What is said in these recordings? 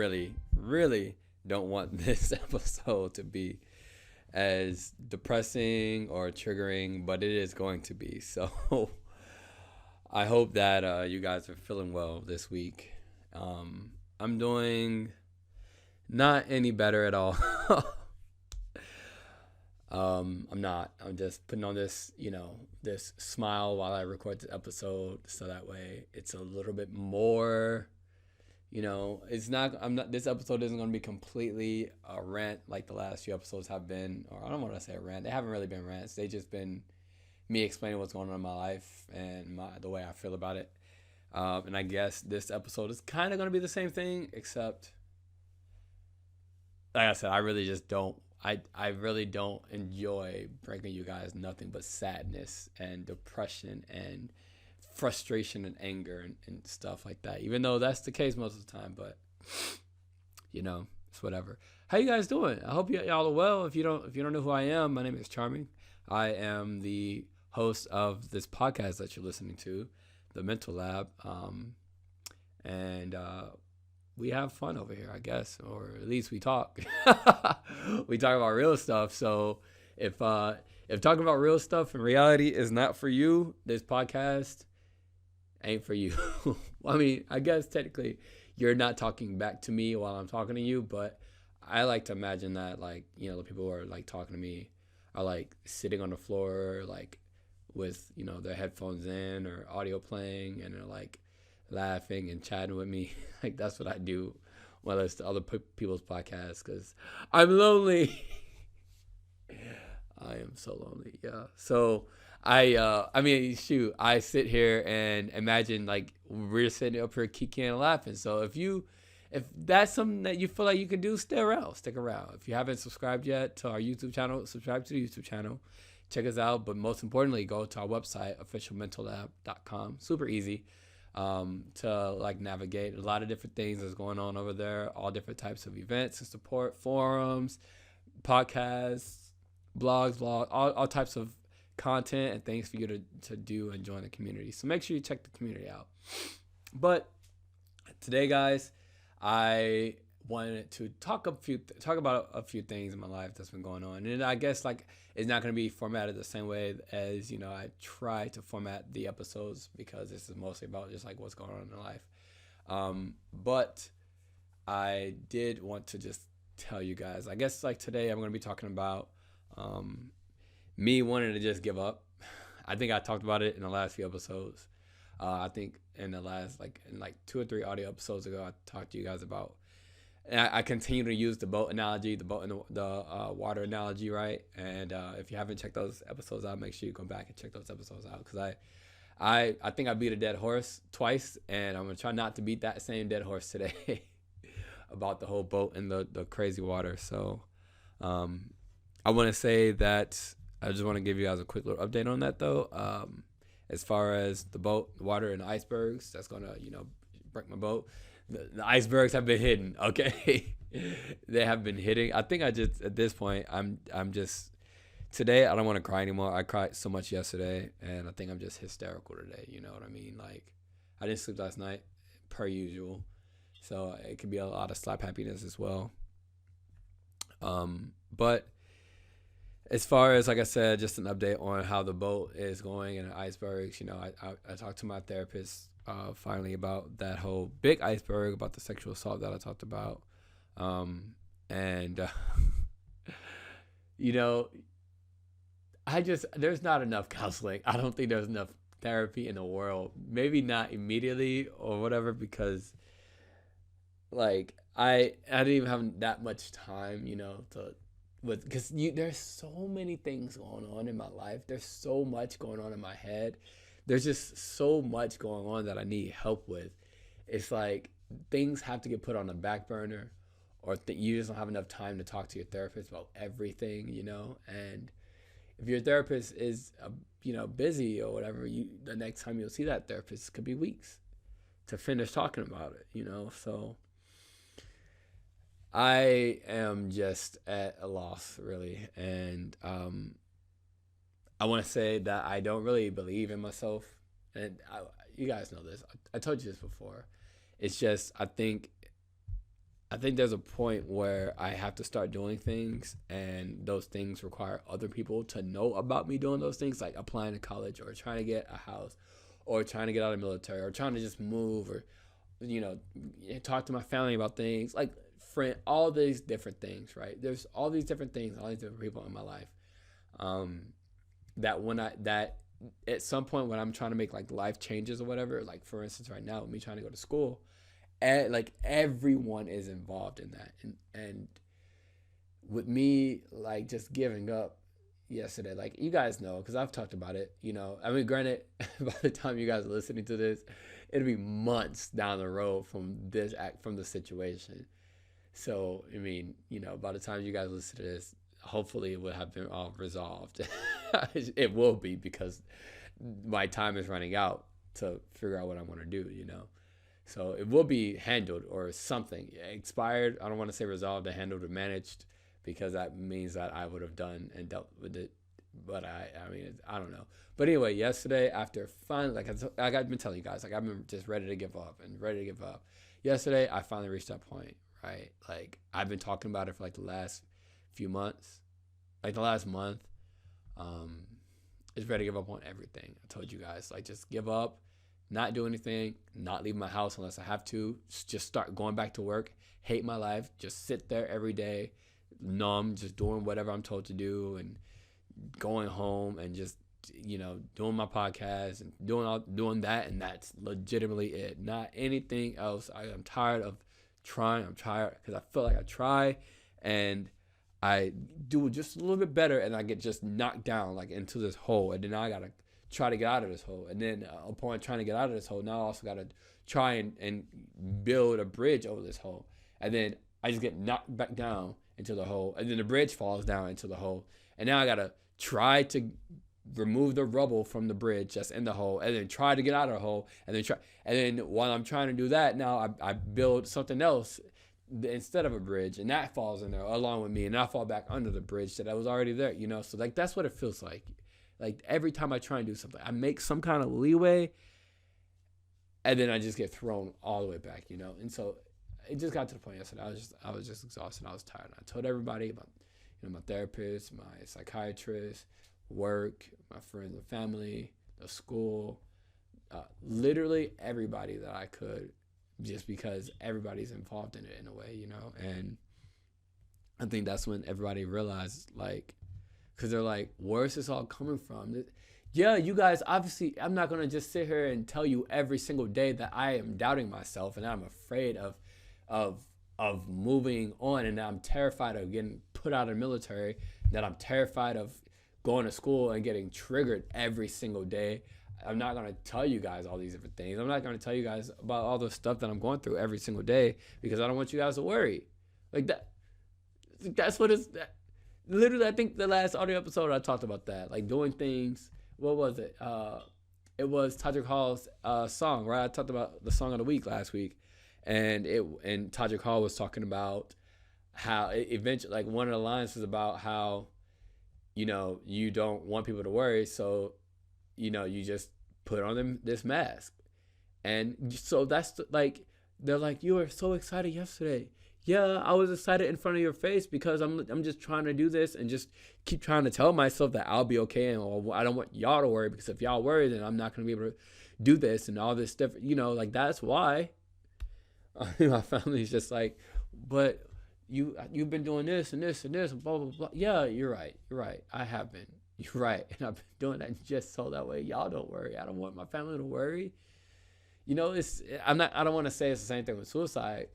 really, really don't want this episode to be as depressing or triggering, but it is going to be. So I hope that you guys are feeling well this week. I'm doing not any better at all. I'm not. I'm just putting on this, this smile while I record this episode, so that way it's a little bit more. It's not. I'm not. This episode isn't going to be completely a rant like the last few episodes have been, or I don't want to say a rant. They haven't really been rants. They just been me explaining what's going on in my life and the way I feel about it. And I guess this episode is kind of going to be the same thing, except, like I said, I really just don't. I really don't enjoy bringing you guys nothing but sadness and depression and frustration and anger and stuff like that, even though that's the case most of the time. But it's whatever. How you guys doing? I hope y'all are well. If you don't know who I am, my name is Charming. I am the host of this podcast that you're listening to, the Mental Lab, and we have fun over here, I guess, or at least we talk. We talk about real stuff. So if talking about real stuff and reality is not for you, this podcast ain't for you. I mean, I guess technically you're not talking back to me while I'm talking to you, but I like to imagine that, like, the people who are like talking to me are like sitting on the floor, like with, their headphones in or audio playing, and they're like laughing and chatting with me. Like, that's what I do when I listen to other people's podcasts, because I'm lonely. I am so lonely. Yeah. So I mean, shoot, I sit here and imagine like we're sitting up here kicking and laughing. So if that's something that you feel like you can do, stick around. If you haven't subscribed yet to our YouTube channel, subscribe to the YouTube channel. Check us out. But most importantly, go to our website, officialmentallab.com. Super easy to like navigate. A lot of different things that's going on over there. All different types of events and support, forums, podcasts, blogs, vlogs, all types of content and things for you to do and join the community. So make sure you check the community out. But today, guys, I wanted to talk about a few things in my life that's been going on, and I guess like it's not going to be formatted the same way as I try to format the episodes, because this is mostly about just like what's going on in life. But I did want to just tell you guys, I guess like today I'm going to be talking about me wanting to just give up. I think I talked about it in the last few episodes. I think in the last in 2 or 3 audio episodes ago, I talked to you guys about, and I continue to use the boat analogy, the boat and the water analogy, right? And if you haven't checked those episodes out, make sure you go back and check those episodes out, because I think I beat a dead horse twice, and I'm gonna try not to beat that same dead horse today about the whole boat and the crazy water. So I want to say that I just want to give you guys a quick little update on that, though. As far as the boat, the water, and the icebergs, that's going to, break my boat. The icebergs have been hidden, okay? They have been hitting. I think at this point, I'm just, today, I don't want to cry anymore. I cried so much yesterday, and I think I'm just hysterical today, you know what I mean? Like, I didn't sleep last night, per usual. So it could be a lot of slap happiness as well. But as far as, like I said, just an update on how the boat is going and the icebergs, I talked to my therapist finally about that whole big iceberg, about the sexual assault that I talked about. There's not enough counseling. I don't think there's enough therapy in the world. Maybe not immediately or whatever, because like I didn't even have that much time, because there's so many things going on in my life. There's so much going on in my head. There's just so much going on that I need help with. It's like things have to get put on the back burner, or you just don't have enough time to talk to your therapist about everything, And if your therapist is, busy or whatever, the next time you'll see that therapist could be weeks to finish talking about it, So I am just at a loss, really. And I want to say that I don't really believe in myself. And you guys know this. I told you this before. It's just, I think I think there's a point where I have to start doing things, and those things require other people to know about me doing those things, like applying to college or trying to get a house or trying to get out of the military or trying to just move or, you know, talk to my family about things like friend, all these different things, right? There's all these different things, all these different people in my life. Um, that at some point when I'm trying to make like life changes or whatever, like for instance, right now, me trying to go to school, and like everyone is involved in that, and with me like just giving up yesterday, like you guys know because I've talked about it, you know, I mean, granted, by the time you guys are listening to this, it'll be months down the road from this act, from the situation. So I mean, you know, by the time you guys listen to this, hopefully it will have been all resolved. It will be, because my time is running out to figure out what I want to do, you know. So it will be handled or something. Expired, I don't want to say resolved, or handled or managed, because that means that I would have done and dealt with it. But I mean, I don't know. But anyway, yesterday, after finally, like I've been telling you guys, like I've been just ready to give up and ready to give up. Yesterday, I finally reached that point, right? Like I've been talking about it for like the last few months, like the last month. Is ready to give up on everything. I told you guys, like just give up, not do anything, not leave my house unless I have to, just start going back to work, hate my life, just sit there every day, numb, just doing whatever I'm told to do, and going home and just, you know, doing my podcast and doing that, and that's legitimately it. Not anything else. I'm tired of trying. I'm tired because I feel like I try and I do just a little bit better, and I get just knocked down like into this hole, and then now I gotta try to get out of this hole, and then upon trying to get out of this hole, now I also gotta try and build a bridge over this hole, and then I just get knocked back down into the hole, and then the bridge falls down into the hole, and now I gotta try to remove the rubble from the bridge that's in the hole, and then try to get out of the hole, and then while I'm trying to do that, now I build something else instead of a bridge, and that falls in there along with me, and I fall back under the bridge that I was already there, you know. So like that's what it feels like every time I try and do something, I make some kind of leeway, and then I just get thrown all the way back, you know. And so it just got to the point yesterday, I was just exhausted, I was tired, and I told everybody about, you know, my therapist, my psychiatrist, work, my friends and family, the school, literally everybody that I could, just because everybody's involved in it in a way, you know. And I think that's when everybody realized, like, because they're like, where's this all coming from? Yeah, you guys, obviously, I'm not going to just sit here and tell you every single day that I am doubting myself and I'm afraid of moving on, and that I'm terrified of getting put out of the military, that I'm terrified of going to school and getting triggered every single day. I'm not going to tell you guys all these different things. I'm not going to tell you guys about all the stuff that I'm going through every single day, because I don't want you guys to worry. Like that. That's what it's. Literally, I think the last audio episode I talked about that. Like doing things. What was it? It was Todrick Hall's song, right? I talked about the song of the week last week, and Todrick Hall was talking about how it eventually, like one of the lines was about how, you know, you don't want people to worry, so, you know, you just put on them this mask. And so that's like, they're like, you were so excited yesterday. Yeah, I was excited in front of your face because I'm just trying to do this and just keep trying to tell myself that I'll be okay, and I don't want y'all to worry, because if y'all worry, then I'm not going to be able to do this and all this stuff, you know, like that's why. My family's just like, but you've been doing this and this and this and blah blah blah. Yeah, you're right. I have been. You're right, and I've been doing that just so that way y'all don't worry. I don't want my family to worry. You know, I don't want to say it's the same thing with suicide,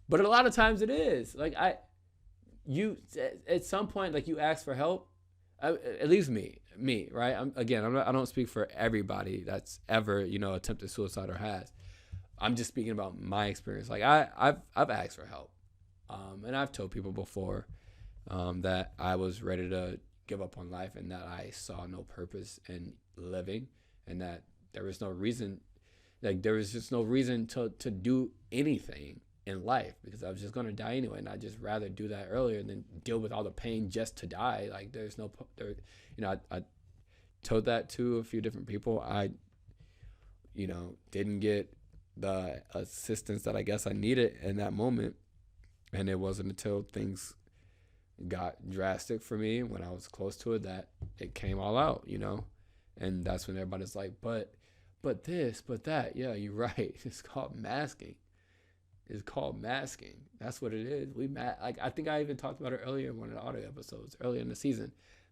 but a lot of times it is. Like you at some point, like you ask for help. At least me, right? I don't speak for everybody that's ever, you know, attempted suicide or has. I'm just speaking about my experience. Like I've asked for help, and I've told people before that I was ready to give up on life, and that I saw no purpose in living, and that there was no reason, like there was just no reason to do anything in life, because I was just gonna die anyway, and I'd just rather do that earlier than deal with all the pain just to die. Like there's no, you know, I told that to a few different people. I, you know, didn't get the assistance that I guess I needed in that moment, And it wasn't until things got drastic for me when I was close to it that it came all out, And that's when everybody's like, but this, but that. Yeah, you're right. It's called masking. It's called masking. That's what it is. Like I think I even talked about it earlier in one of the audio episodes earlier in the season.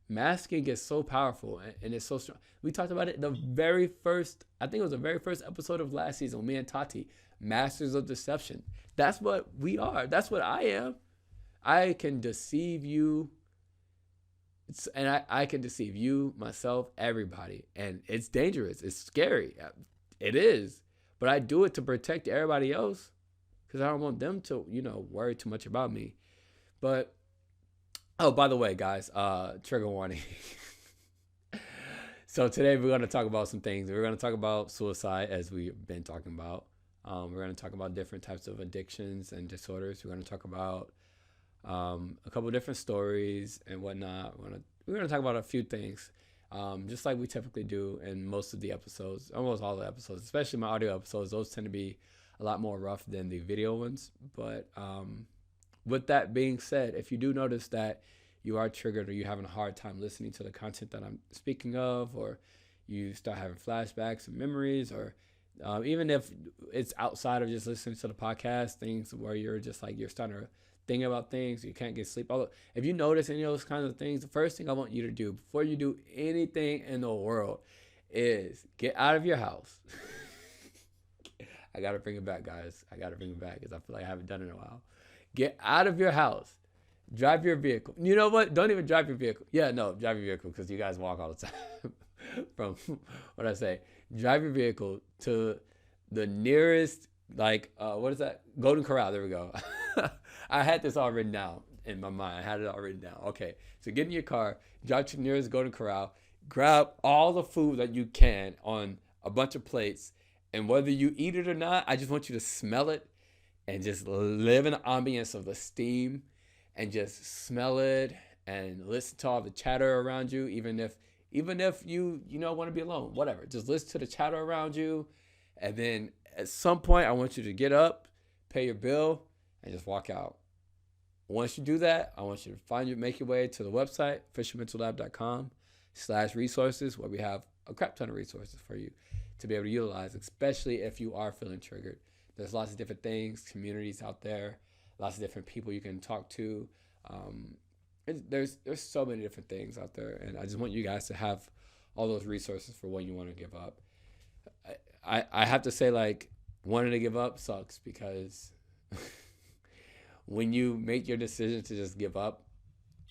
Masking is so powerful and it's so strong. We talked about it the very first, I think it was the very first episode of last season, me and Tati, Masters of Deception. That's what we are. That's what I am. I can deceive you. And I can deceive you, myself, everybody. And it's dangerous. It's scary. It is. But I do it to protect everybody else because I don't want them to, worry too much about me. But, oh, by the way, guys, trigger warning. So today we're going to talk about some things. We're going to talk about suicide, as we've been talking about. We're going to talk about different types of addictions and disorders. We're going to talk about a couple of different stories and whatnot. We're gonna talk about a few things, just like we typically do in most of the episodes, almost all the episodes, especially my audio episodes. Those tend to be a lot more rough than the video ones. But with that being said, if you do notice that you are triggered or you're having a hard time listening to the content that I'm speaking of, or you start having flashbacks and memories, or even if it's outside of just listening to the podcast, things where you're just like you're starting to think about things, you can't get sleep. If you notice any of those kinds of things, the first thing I want you to do before you do anything in the world is get out of your house. I gotta bring it back, guys. I gotta bring it back because I feel like I haven't done it in a while. Get out of your house. Drive your vehicle. You know what? Don't even drive your vehicle. Yeah, no, drive your vehicle because you guys walk all the time. From what I say, drive your vehicle to the nearest, what is that? Golden Corral. There we go. I had this all written down in my mind. I had it all written down. Okay, so get in your car, drive to the nearest Golden Corral, grab all the food that you can on a bunch of plates, and whether you eat it or not, I just want you to smell it and just live in the ambience of the steam and just smell it and listen to all the chatter around you, even if you want to be alone, whatever. Just listen to the chatter around you, and then at some point, I want you to get up, pay your bill, and just walk out. Once you do that, I want you to make your way to the website, fishermentallab.com/resources, where we have a crap ton of resources for you to be able to utilize, especially if you are feeling triggered. There's lots of different things, communities out there, lots of different people you can talk to. There's so many different things out there, and I just want you guys to have all those resources for when you want to give up. I have to say, wanting to give up sucks because when you make your decision to just give up,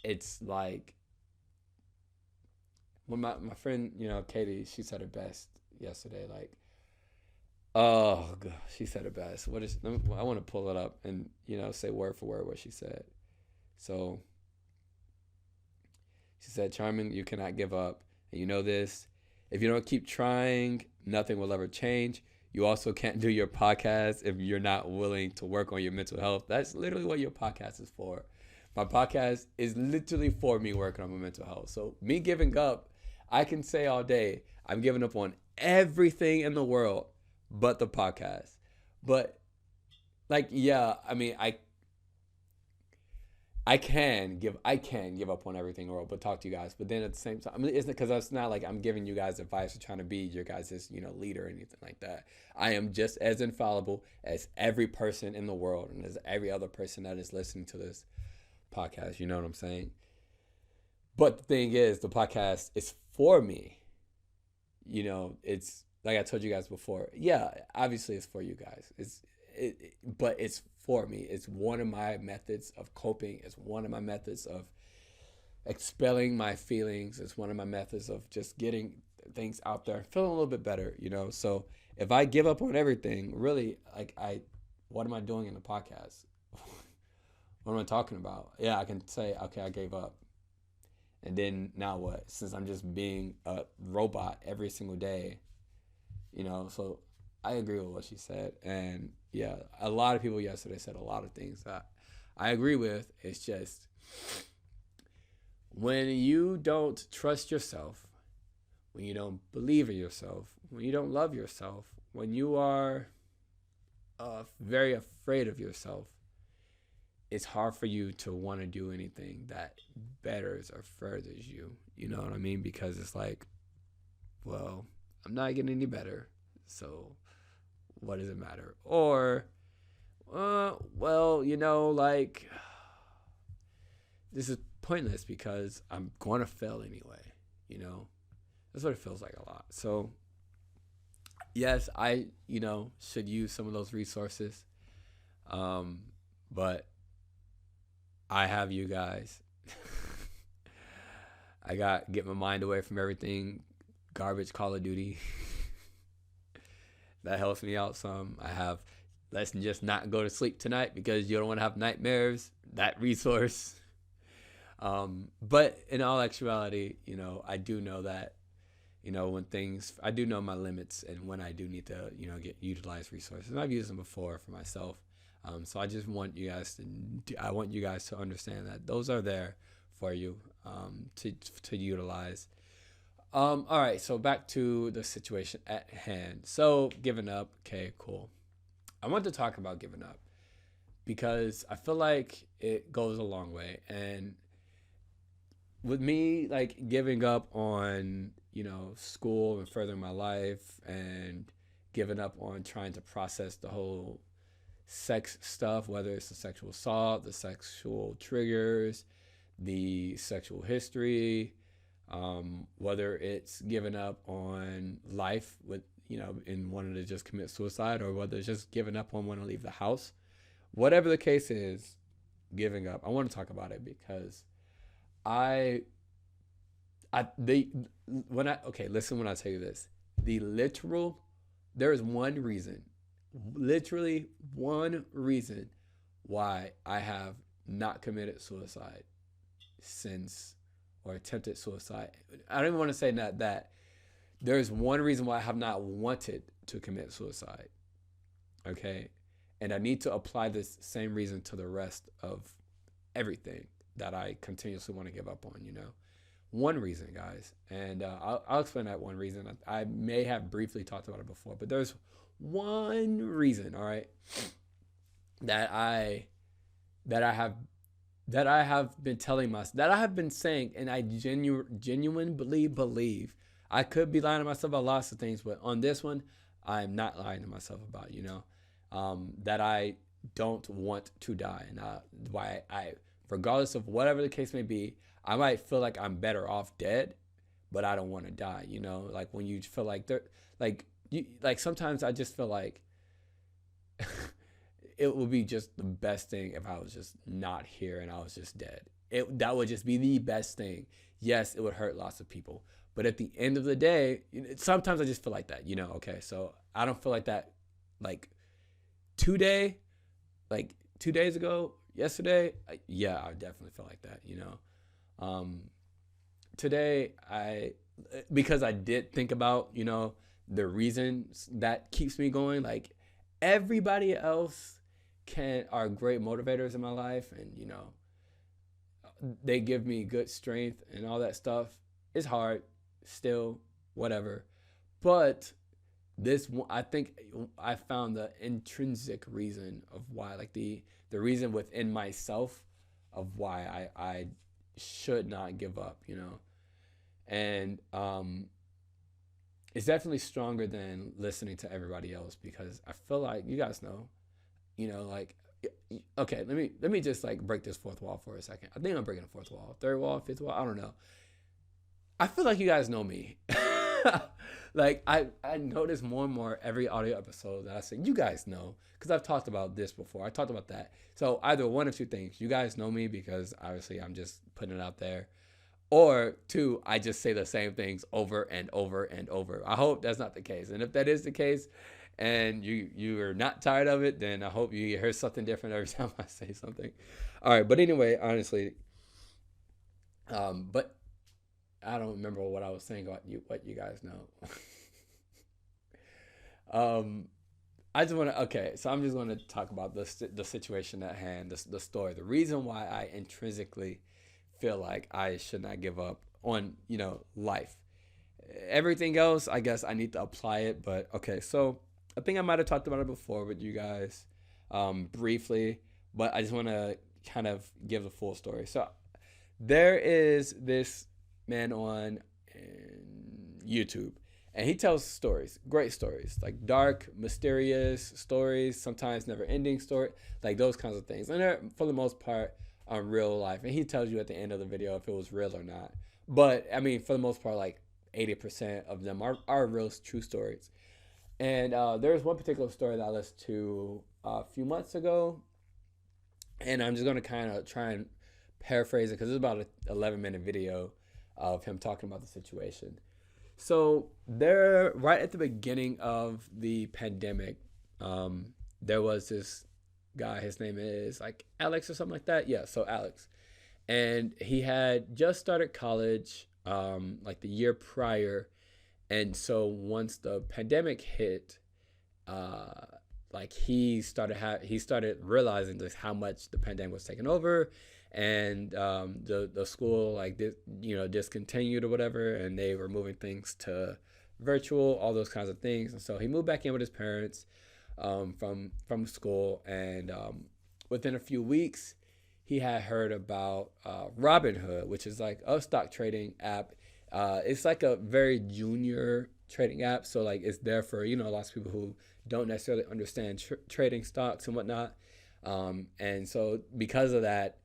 it's like when my friend, Katie, she said it best yesterday. Oh God, she said it best. I want to pull it up and say word for word what she said. So she said, "Charmin, you cannot give up, and you know this. If you don't keep trying, nothing will ever change. You also can't do your podcast if you're not willing to work on your mental health." That's literally what your podcast is for. My podcast is literally for me working on my mental health. So me giving up, I can say all day, I'm giving up on everything in the world but the podcast. But I can give up on everything in the world, but talk to you guys. But then at the same time, it's because it's not like I'm giving you guys advice or trying to be your guys' leader or anything like that. I am just as infallible as every person in the world and as every other person that is listening to this podcast. You know what I'm saying? But the thing is, the podcast is for me. It's like I told you guys before. Yeah, obviously it's for you guys. But it's for me. It's one of my methods of coping. It's one of my methods of expelling my feelings. It's one of my methods of just getting things out there, feeling a little bit better, So if I give up on everything, really, what am I doing in the podcast? What am I talking about? Yeah, I can say, okay, I gave up. And then now what? Since I'm just being a robot every single day, so I agree with what she said. And yeah, a lot of people yesterday said a lot of things that I agree with. It's just when you don't trust yourself, when you don't believe in yourself, when you don't love yourself, when you are very afraid of yourself, it's hard for you to want to do anything that betters or furthers you. You know what I mean? Because it's like, well, I'm not getting any better, so what does it matter? Or, well, like this is pointless because I'm going to fail anyway. You know, that's what it feels like a lot. So yes, I should use some of those resources, um, but I have you guys. I got get my mind away from everything garbage Call of Duty. That helps me out some. I have let's just not go to sleep tonight because you don't want to have nightmares. That resource. But in all actuality, I do know that, when things, I do know my limits and when I do need to, get utilize resources. And I've used them before for myself. So I just want you guys I want you guys to understand that those are there for you, to utilize. All right, so back to the situation at hand. So giving up, okay, cool. I want to talk about giving up because I feel like it goes a long way. And with me, like giving up on, school and furthering my life and giving up on trying to process the whole sex stuff, whether it's the sexual assault, the sexual triggers, the sexual history, whether it's giving up on life with, and wanting to just commit suicide, or whether it's just giving up on wanting to leave the house. Whatever the case is, giving up. I want to talk about it because I, listen when I tell you this. There is one reason, literally one reason why I have not committed suicide since, or attempted suicide. I don't even want to say that. There's one reason why I have not wanted to commit suicide. Okay. And I need to apply this same reason to the rest of everything that I continuously want to give up on, One reason, guys. And I'll explain that one reason. I may have briefly talked about it before, but there's one reason, all right, that I have been telling myself, that I have been saying, and I genuinely believe. I could be lying to myself about lots of things, but on this one, I'm not lying to myself about, that I don't want to die. And why regardless of whatever the case may be, I might feel like I'm better off dead, but I don't want to die, like when you feel like sometimes I just feel like it would be just the best thing if I was just not here and I was just dead. That would just be the best thing. Yes, it would hurt lots of people, but at the end of the day, sometimes I just feel like that, okay, so I don't feel like that, like 2 days ago, yesterday, yeah, I definitely feel like that, today, because I did think about, the reasons that keeps me going, like everybody else are great motivators in my life, and they give me good strength and all that stuff. It's hard still, whatever, but I think I found the intrinsic reason of why, like the reason within myself of why I should not give up, and it's definitely stronger than listening to everybody else, because I feel like you guys know, like, okay, let me just like break this fourth wall for a second. I think I'm breaking the fourth wall, third wall, fifth wall, I don't know. I feel like you guys know me. Like I notice more and more every audio episode that I say, you guys know, because I've talked about this before. I talked about that. So either one of two things: you guys know me because obviously I'm just putting it out there, or two, I just say the same things over and over and over. I hope that's not the case. And if that is the case, and you are not tired of it, then I hope you hear something different every time I say something. All right, but anyway, honestly, but I don't remember what I was saying about what you guys know. I just want to, okay, so I'm just going to talk about the situation at hand, the story, the reason why I intrinsically feel like I should not give up on, life. Everything else, I guess I need to apply it, but okay, so I think I might have talked about it before with you guys, briefly, but I just want to kind of give the full story. So there is this man on YouTube, and he tells stories, great stories, like dark, mysterious stories, sometimes never-ending story, like those kinds of things. And they're, for the most part, on real life. And he tells you at the end of the video if it was real or not. But I mean, for the most part, like 80% of them are real, true stories. And there's one particular story that I listened to a few months ago, and I'm just gonna kind of try and paraphrase it because it's about an 11-minute video of him talking about the situation. So there, right at the beginning of the pandemic, there was this guy. His name is like Alex or something like that. Yeah, so Alex, and he had just started college, like the year prior, and so once the pandemic hit, uh, like he started realizing just how much the pandemic was taking over, and the school like discontinued or whatever, and they were moving things to virtual, all those kinds of things. And so he moved back in with his parents, from school, and within a few weeks, he had heard about Robinhood, which is like a stock trading app. It's like a very junior trading app, so like it's there for lots of people who don't necessarily understand trading stocks and whatnot. And so because of that,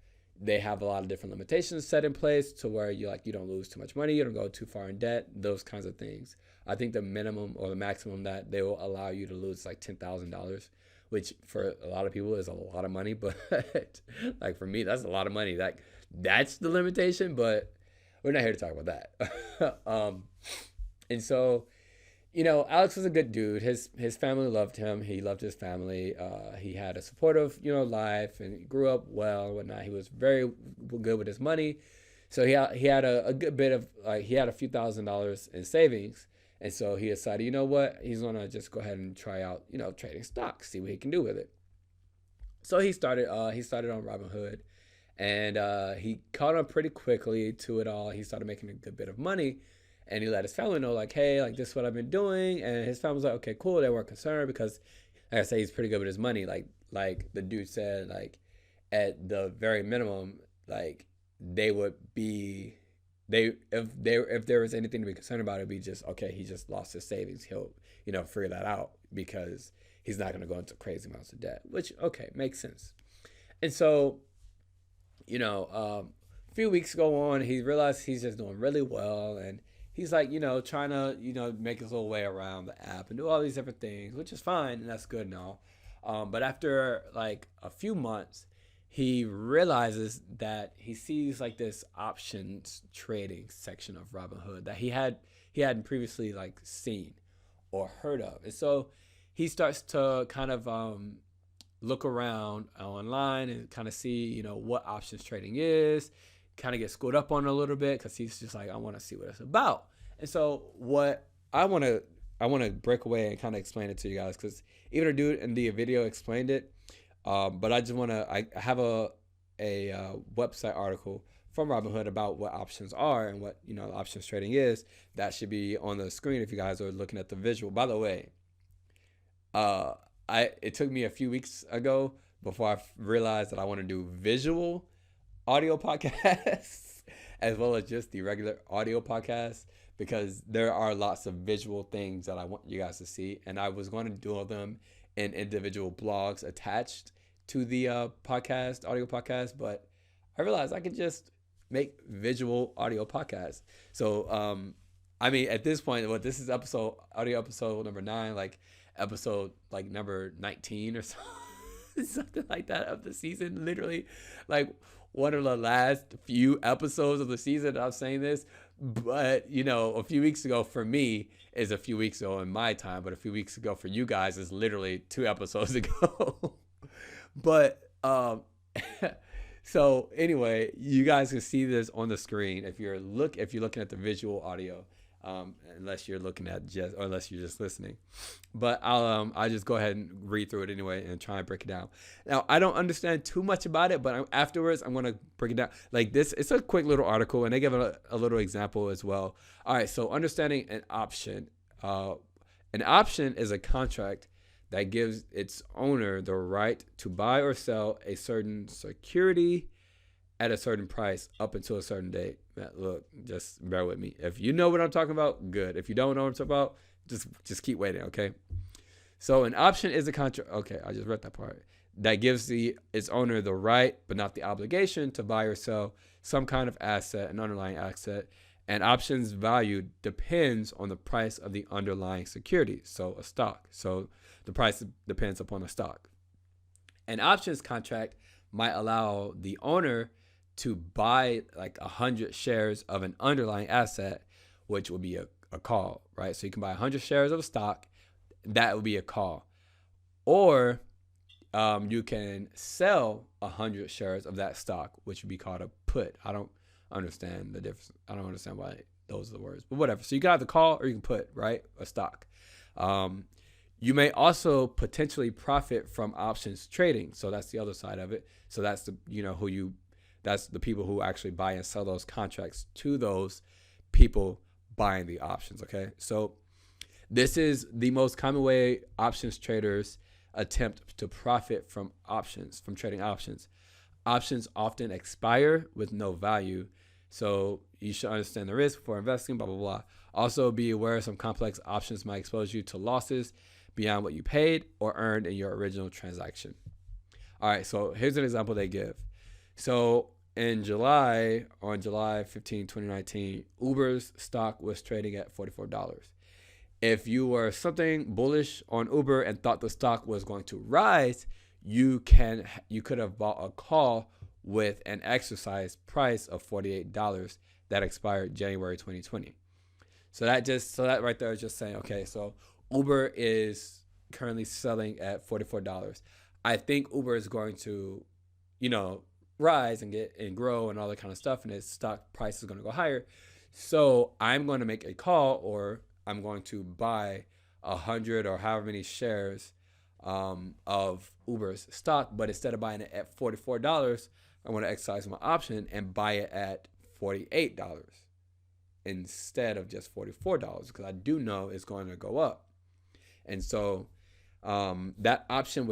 they have a lot of different limitations set in place to where you don't lose too much money, you don't go too far in debt, those kinds of things. I think the minimum or the maximum that they will allow you to lose is like $10,000, which for a lot of people is a lot of money, but like for me, that's a lot of money. Like that's the limitation, but we're not here to talk about that. And so, Alex was a good dude. His family loved him. He loved his family. He had a supportive, life, and he grew up well and whatnot. He was very good with his money. So he had a good bit of, like, he had a few $1,000s in savings. And so he decided, you know what, he's going to just go ahead and try out, trading stocks, see what he can do with it. So he started on Robinhood, and he caught on pretty quickly to it all. He started making a good bit of money, and he let his family know, like, hey, like, this is what I've been doing. And his family was like, okay, cool. They weren't concerned because, like I say, he's pretty good with his money. Like the dude said, like, at the very minimum, like, they would be, if there was anything to be concerned about, it'd be just, okay, he just lost his savings. He'll, figure that out because he's not going to go into crazy amounts of debt, which, okay, makes sense. And so, a few weeks go on, he realized he's just doing really well, and he's like, trying to, make his little way around the app and do all these different things, which is fine and that's good and all. But after like a few months, he realizes that he sees like this options trading section of Robinhood that he hadn't previously like seen or heard of. And so he starts to kind of look around online and kind of see, what options trading is, kind of get schooled up on it a little bit because he's just like, I want to see what it's about. And so what I want to break away and kind of explain it to you guys, because even a dude in the video explained it. But I just want to, I have a website article from Robinhood about what options are and what, options trading is. That should be on the screen if you guys are looking at the visual. By the way, it took me a few weeks ago before I realized that I want to do visual audio podcasts as well as just the regular audio podcasts, because there are lots of visual things that I want you guys to see, and I was going to do them in individual blogs attached to the audio podcast, but I realized I could just make visual audio podcasts. So I mean, at this point, this is audio episode number 9, like episode like number 19 or something like that of the season, literally like one of the last few episodes of the season I'm saying this. But a few weeks ago for me is a few weeks ago in my time, but a few weeks ago for you guys is literally 2 episodes ago. But so anyway, you guys can see this on the screen if you're looking at the visual audio, unless you're just listening. But I'll just go ahead and read through it anyway and try and break it down. Now, I don't understand too much about it, but afterwards I'm going to break it down like this. It's a quick little article, and they give a little example as well. All right, so understanding an option. An option is a contract that gives its owner the right to buy or sell a certain security at a certain price up until a certain date. Look, just bear with me. If you know what I'm talking about, good. If you don't know what I'm talking about, just keep waiting, okay? So an option is a contract. Okay, I just read that part. That gives its owner the right, but not the obligation, to buy or sell some kind of asset, an underlying asset. And options value depends on the price of the underlying security, so a stock. So the price depends upon a stock. An options contract might allow the owner to buy like 100 shares of an underlying asset, which would be a call, right? So you can buy 100 shares of a stock, that would be a call. Or you can sell 100 shares of that stock, which would be called a put. I don't understand the difference. I don't understand why those are the words, but whatever. So you got the call or you can put, right? A stock. You may also potentially profit from options trading. So that's the other side of it. So that's that's the people who actually buy and sell those contracts to those people buying the options. Okay. So this is the most common way options traders attempt to profit from trading options. Options often expire with no value. So you should understand the risk before investing, blah, blah, blah. Also be aware some complex options might expose you to losses beyond what you paid or earned in your original transaction. All right, so here's an example they give. So on July 15, 2019, Uber's stock was trading at $44. If you were something bullish on Uber and thought the stock was going to rise, you could have bought a call with an exercise price of $48 that expired January 2020. So that right there is just saying, okay, so Uber is currently selling at $44. I think Uber is going to, rise and grow and all that kind of stuff, and its stock price is going to go higher. So I'm going to make a call, or I'm going to buy 100 or however many shares of Uber's stock, but instead of buying it at $44, I want to exercise my option and buy it at $48 instead of just $44, because I do know it's going to go up. And so that option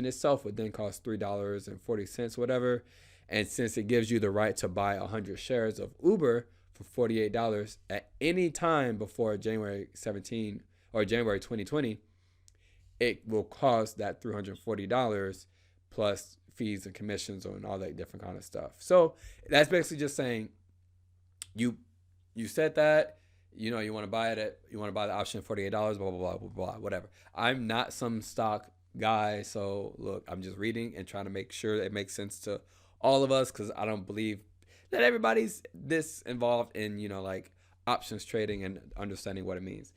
itself would then cost $3.40, whatever. And since it gives you the right to buy 100 shares of Uber for $48 at any time before January 17 or January 2020, it will cost that $340 plus fees and commissions and all that different kind of stuff. So that's basically just saying you said that, you want to buy the option at $48, blah, blah, blah, blah, blah, whatever. I'm not some stock guy. So look, I'm just reading and trying to make sure it makes sense to all of us, because I don't believe that everybody's this involved in, like options trading and understanding what it means.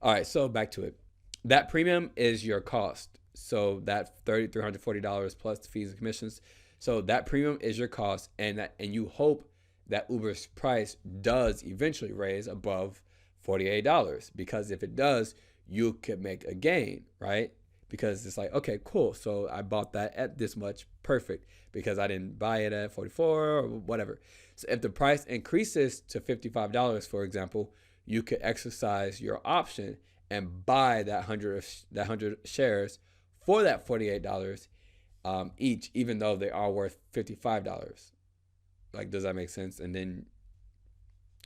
All right, so back to it. That premium is your cost. So that $340 plus the fees and commissions. So that premium is your cost, and you hope that Uber's price does eventually raise above $48, because if it does, you could make a gain, right? Because it's like, okay, cool. So I bought that at this much, perfect, because I didn't buy it at 44 or whatever. So if the price increases to $55, for example, you could exercise your option and buy that 100 shares for that $48 each, even though they are worth $55. Like, does that make sense? And then,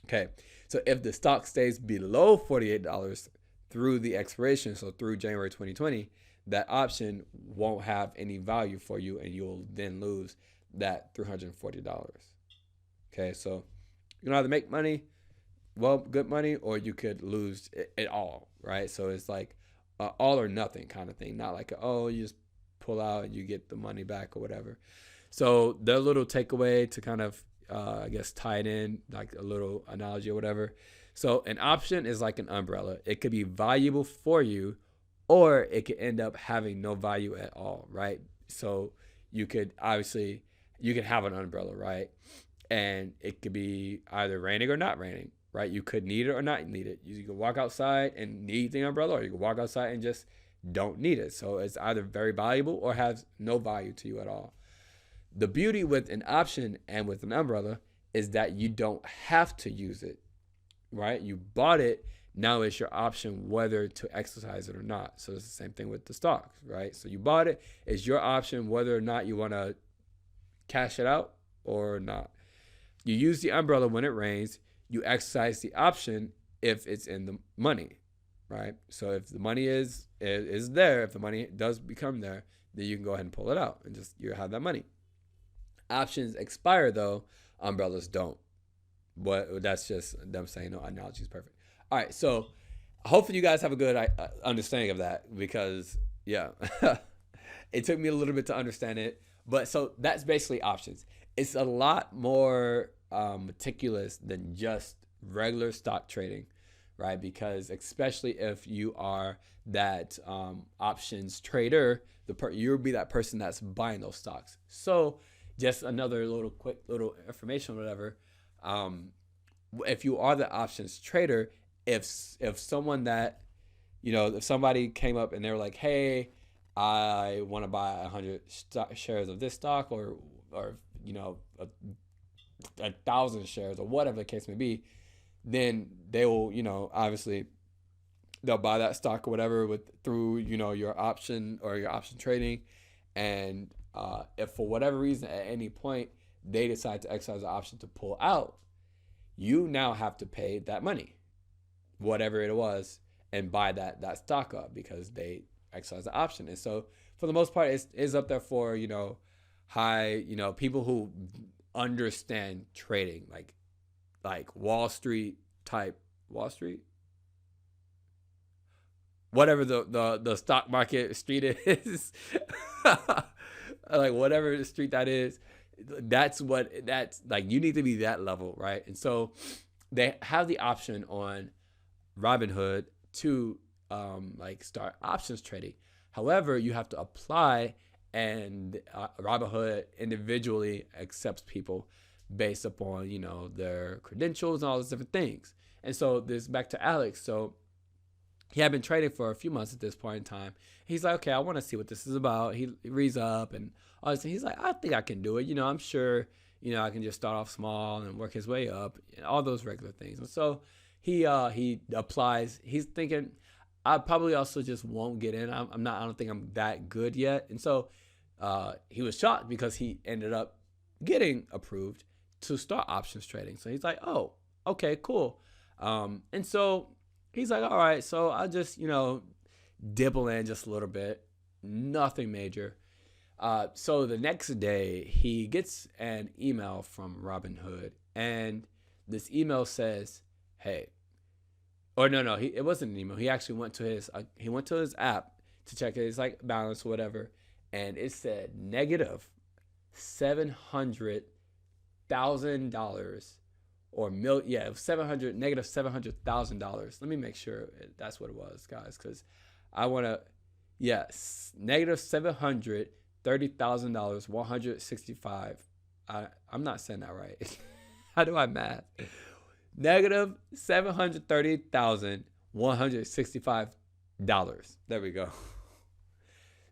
okay, so if the stock stays below $48 through the expiration, so through January 2020, that option won't have any value for you, and you'll then lose that $340. Okay, so you can either make money, good money, or you could lose it all, right? So it's like all or nothing kind of thing, not like, you just pull out and you get the money back or whatever. So their little takeaway to kind of, tie it in, like a little analogy or whatever. So an option is like an umbrella. It could be valuable for you, or it could end up having no value at all, right? So you could have an umbrella, right? And it could be either raining or not raining, right? You could need it or not need it. You can walk outside and need the umbrella, or you can walk outside and just don't need it. So it's either very valuable or has no value to you at all. The beauty with an option and with an umbrella is that you don't have to use it, right? You bought it. Now it's your option whether to exercise it or not. So it's the same thing with the stocks, right? So you bought it. It's your option whether or not you want to cash it out or not. You use the umbrella when it rains. You exercise the option if it's in the money, right? So if the money is there, if the money does become there, then you can go ahead and pull it out and just you have that money. Options expire though, umbrellas don't. But that's just them saying no analogy is perfect. All right, so hopefully you guys have a good understanding of that because yeah, it took me a little bit to understand it. But so that's basically options. It's a lot more meticulous than just regular stock trading, right? Because especially if you are that options trader, you'll be that person that's buying those stocks. So just another little quick little information, whatever. If you are the options trader, if someone that if somebody came up and they were like, hey, I want to buy 100 shares of this stock or a 1,000 shares or whatever the case may be, then they will obviously they'll buy that stock or whatever through your option or your option trading, and if for whatever reason at any point they decide to exercise the option to pull out, you now have to pay that money, whatever it was, and buy that stock up because they exercise the option. And so for the most part, it's up there for high people who understand trading, like Wall Street, whatever the stock market street is, like whatever the street that is. That's like, you need to be that level, right? And so they have the option on Robinhood to like start options trading. However, you have to apply, and Robinhood individually accepts people based upon their credentials and all those different things. And so this back to Alex. So he had been trading for a few months at this point in time. He's like, okay, I want to see what this is about. He reads up and all this. He's like, I think I can do it. I'm sure, I can just start off small and work his way up, all those regular things. And so he applies. He's thinking, I probably also just won't get in. I don't think I'm that good yet. And so he was shocked because he ended up getting approved to start options trading. So he's like, oh, okay, cool. And so he's like, all right, so I'll just, dibble in just a little bit, nothing major. So the next day he gets an email from Robinhood, and this email says, hey, or no, it wasn't an email. He actually went to his app to check his balance or whatever, and it said negative $700,000 or it was negative $700,000. Let me make sure that's what it was, guys, because I want to, negative $730,000, 165. I'm not saying that right. How do I math? Negative $730,165. There we go.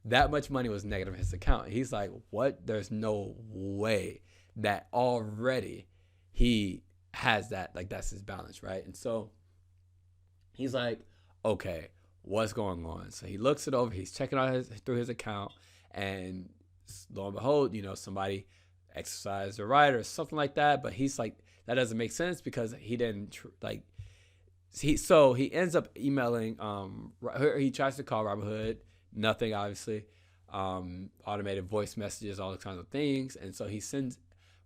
That much money was negative in his account. He's like, what? There's no way that already he has that. Like, that's his balance, right? And so he's like, okay, what's going on? So he looks it over. He's checking out through his account, and lo and behold, somebody exercised the right or something like that. But he's like, that doesn't make sense because he didn't So he ends up emailing. He tries to call Robinhood. Nothing, obviously. Automated voice messages, all kinds of things. And so he sends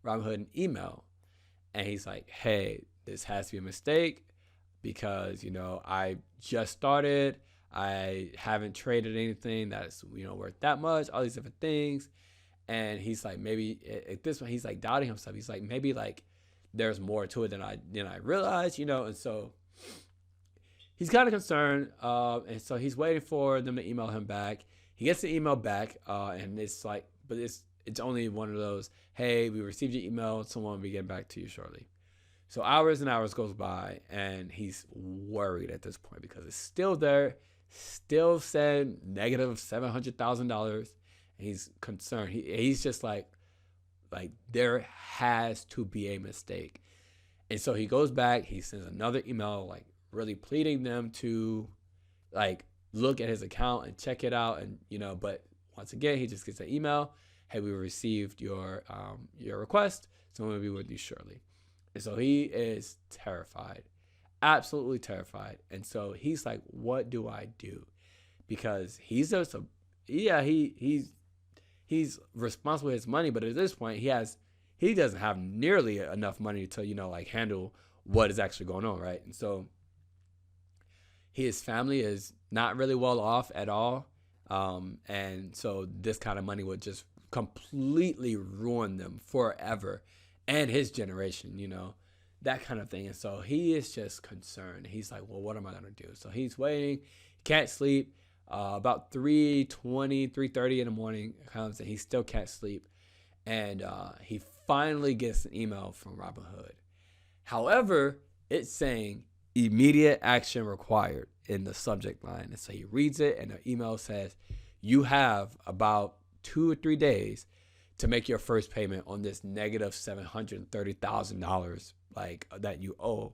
Robinhood an email, and he's like, hey, this has to be a mistake because, I just started. I haven't traded anything that's, worth that much, all these different things. And he's like, maybe at this point, he's like doubting himself. He's like, maybe there's more to it than I realized, and so he's kind of concerned. And so he's waiting for them to email him back. He gets the email back, and it's like, but it's only one of those, hey, we received your email. Someone will be getting back to you shortly. So hours and hours goes by, and he's worried at this point because it's still there, still said negative $700,000. And he's concerned. He's just like there has to be a mistake. And so he goes back, he sends another email, like really pleading them to like look at his account and check it out. And, but once again, he just gets an email. Hey, we received your request. So we'll be with you shortly. And so he is terrified, absolutely terrified. And so he's like, what do I do? Because he's just he's responsible for his money, but at this point he doesn't have nearly enough money to like handle what is actually going on, right? And so his family is not really well off at all, and so this kind of money would just completely ruin them forever, and his generation, that kind of thing. And so he is just concerned. He's like, well, what am I gonna do? So he's waiting, can't sleep. About 3:30 in the morning comes and he still can't sleep. And he finally gets an email from Robinhood. However, it's saying immediate action required in the subject line. And so he reads it, and the email says, you have about 2 or 3 days to make your first payment on this negative $730,000 like that you owe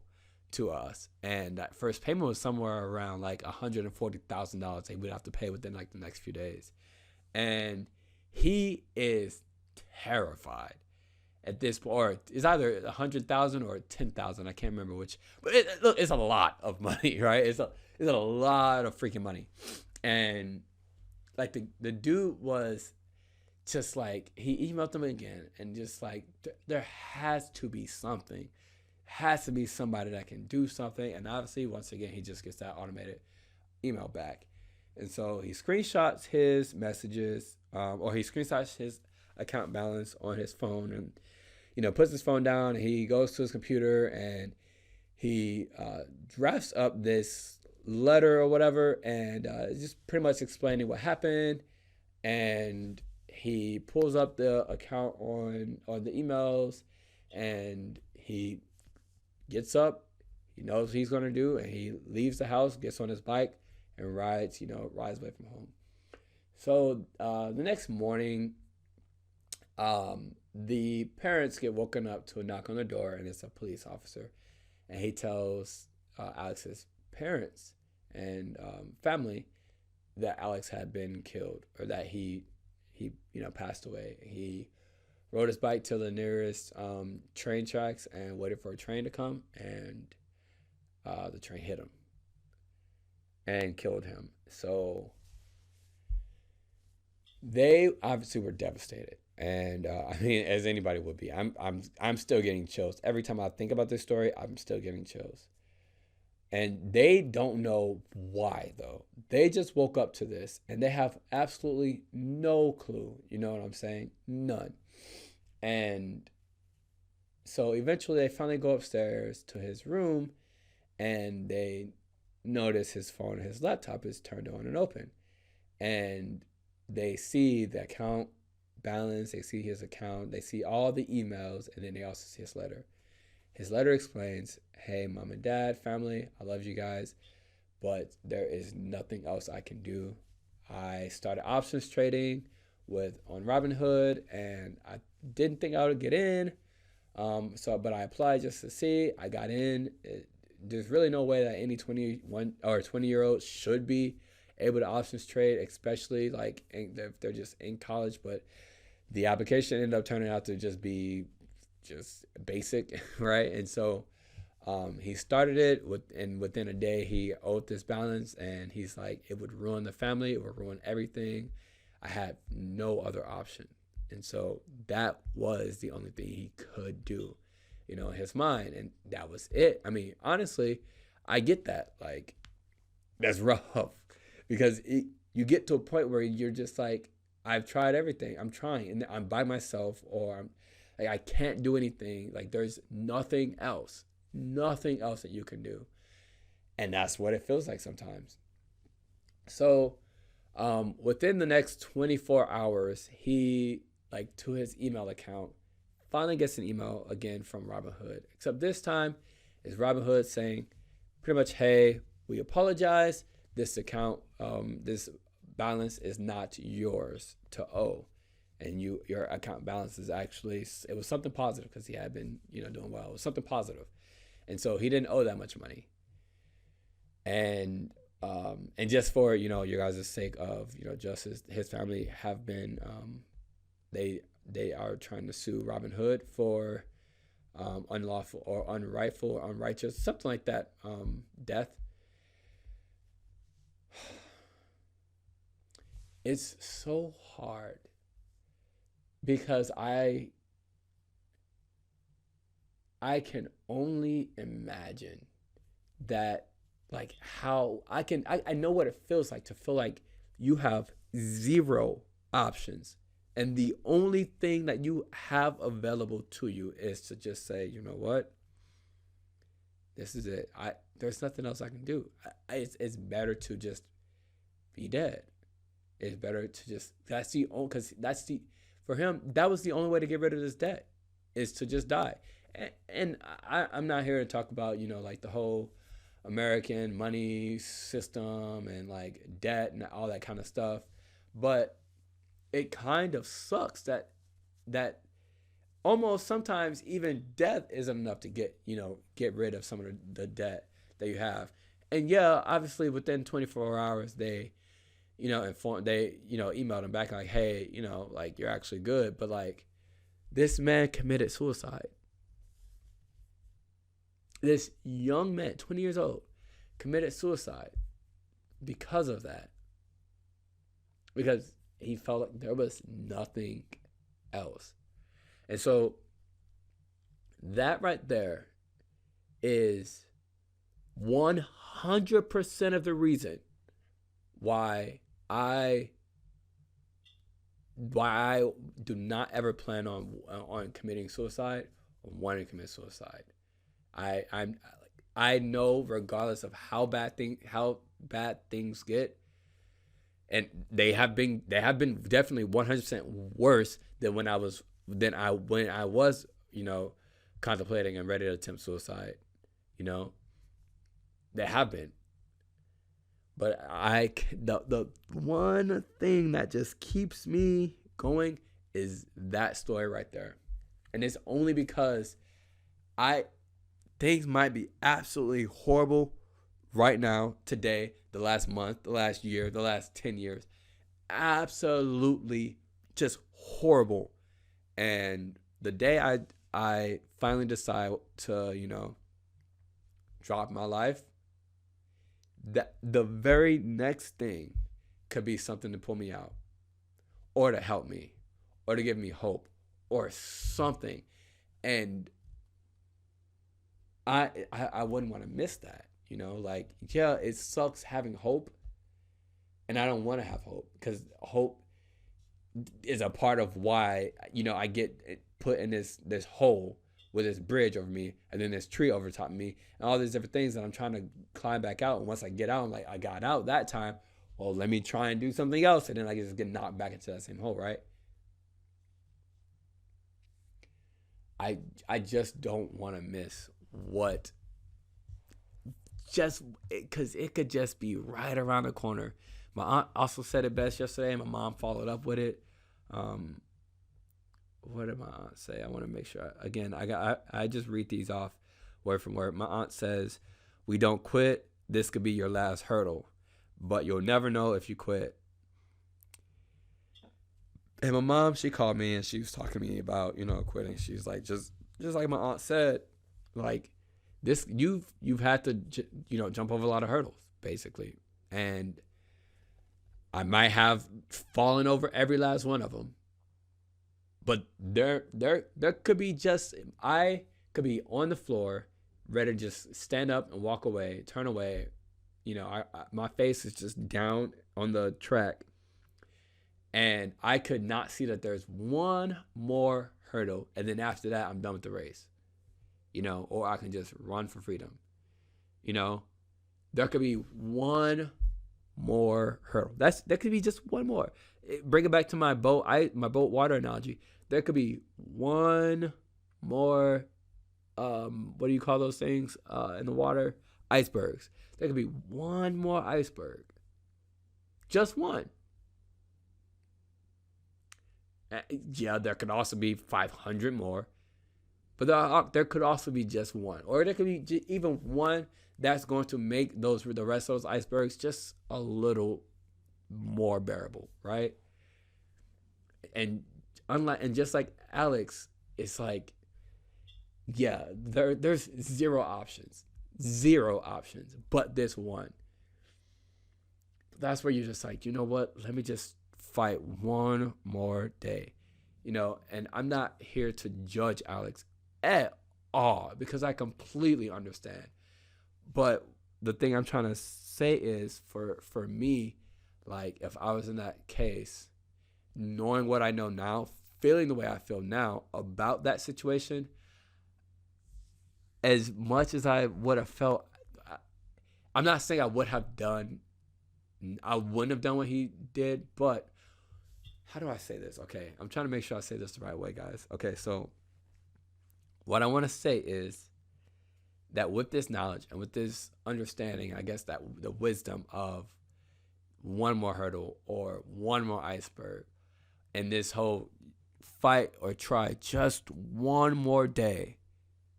to us. And that first payment was somewhere around like $140,000 they would have to pay within like the next few days. And he is terrified at this point, or it's either 100,000 or 10,000. I can't remember which, but look, it's a lot of money, right? It's a lot of freaking money. And like the dude was just like, he emailed them again and just like, there has to be something. Has to be somebody that can do something. And obviously, once again, he just gets that automated email back. And so he screenshots his messages, or he screenshots his account balance on his phone, and puts his phone down. And he goes to his computer and he drafts up this letter or whatever, and just pretty much explaining what happened. And he pulls up the account on the emails, and he gets up. He knows what he's going to do, and he leaves the house, gets on his bike, and rides away from home. So the next morning, the parents get woken up to a knock on the door, and it's a police officer. And he tells Alex's parents and family that Alex had been killed, or that he passed away. He rode his bike to the nearest train tracks and waited for a train to come, and the train hit him and killed him. So they obviously were devastated, and I mean, as anybody would be. I'm still getting chills every time I think about this story. I'm still getting chills, and they don't know why though. They just woke up to this, and they have absolutely no clue. You know what I'm saying? None. And so eventually they finally go upstairs to his room, and they notice his phone and his laptop is turned on and open. And they see the account balance, they see his account, they see all the emails, and then they also see his letter. His letter explains, hey, mom and dad, family, I love you guys, but there is nothing else I can do. I started options trading on Robinhood, and I didn't think I would get in. But I applied just to see. I got in. There's really no way that any 21 or 20-year-old should be able to options trade, especially like if they're just in college. But the application ended up turning out to just be just basic, right? And so he started it and within a day he owed this balance, and he's like, it would ruin the family, it would ruin everything. I had no other option. And so that was the only thing he could do, in his mind. And that was it. I mean, honestly, I get that. Like, that's rough because you get to a point where you're just like, I've tried everything. I'm trying, and I'm by myself, or I can't do anything. Like, there's nothing else that you can do. And that's what it feels like sometimes. So within the next 24 hours, he, to his email account, finally gets an email again from Robinhood. Except this time, is Robinhood saying pretty much, hey, we apologize. This account, this balance is not yours to owe. And your account balance is actually, it was something positive because he had been, doing well. It was something positive. And so he didn't owe that much money. And just for, your guys' sake of, justice, his family have been, they are trying to sue Robin Hood for unlawful or unrightful or unrighteous, something like that, death. It's so hard because I can only imagine that, like, how I know what it feels like to feel like you have zero options, and the only thing that you have available to you is to just say, you know what, this is it. There's nothing else I can do. It's better to just be dead. It's better to just, for him, that was the only way to get rid of this debt, is to just die. And I'm not here to talk about, like the whole American money system and like debt and all that kind of stuff, but it kind of sucks that almost sometimes even death isn't enough to get rid of some of the debt that you have. And yeah, obviously within 24 hours they emailed him back like, hey, like, you're actually good, but like, this man committed suicide. This young man, 20 years old, committed suicide because of that. Because he felt like there was nothing else. And so that right there is 100% of the reason why I do not ever plan on committing suicide or wanting to commit suicide. I know, regardless of how bad things get, and they have been definitely 100% worse than when I was contemplating and ready to attempt suicide. They have been. But the one thing that just keeps me going is that story right there. And it's only because things might be absolutely horrible right now, today, the last month, the last year, the last 10 years. Absolutely just horrible. And the day I finally decide to, drop my life, that the very next thing could be something to pull me out, or to help me, or to give me hope, or something. And I wouldn't want to miss that. Like, yeah, it sucks having hope, and I don't want to have hope, because hope is a part of why I get put in this hole with this bridge over me, and then this tree over top of me, and all these different things that I'm trying to climb back out. And once I get out, I'm like, I got out that time. Well, let me try and do something else, and then I just get knocked back into that same hole, right? I just don't want to miss what, just because it could just be right around the corner. My aunt also said it best yesterday, and my mom followed up with it. What did my aunt say? I want to make sure. Again, I just read these off word from word. My aunt says, "We don't quit. This could be your last hurdle, but you'll never know if you quit." And my mom, she called me and she was talking to me about quitting. She's like, just like my aunt said, like, this, you've had to jump over a lot of hurdles, basically, and I might have fallen over every last one of them. But there could be I could be on the floor, ready to just stand up and walk away, turn away. My face is just down on the track, and I could not see that there's one more hurdle, and then after that, I'm done with the race. Or I can just run for freedom. There could be one more hurdle. There could be just one more. Bring it back to my boat water analogy. There could be one more, what do you call those things in the water? Icebergs. There could be one more iceberg. Just one. Yeah, there could also be 500 more. But there could also be just one, or there could be even one that's going to make the rest of those icebergs just a little more bearable, right? And just like Alex, it's like, yeah, there's zero options, but this one. That's where you're just like, you know what? Let me just fight one more day, And I'm not here to judge Alex at all because I completely understand. But the thing I'm trying to say is, for me, like if I was in that case, knowing what I know now, feeling the way I feel now about that situation, as much as I would have felt, I'm not saying I wouldn't have done what he did, but how do I say this? Okay, I'm trying to make sure I say this the right way, guys. Okay, so what I want to say is that with this knowledge and with this understanding, I guess that the wisdom of one more hurdle or one more iceberg, and this whole fight or try just one more day,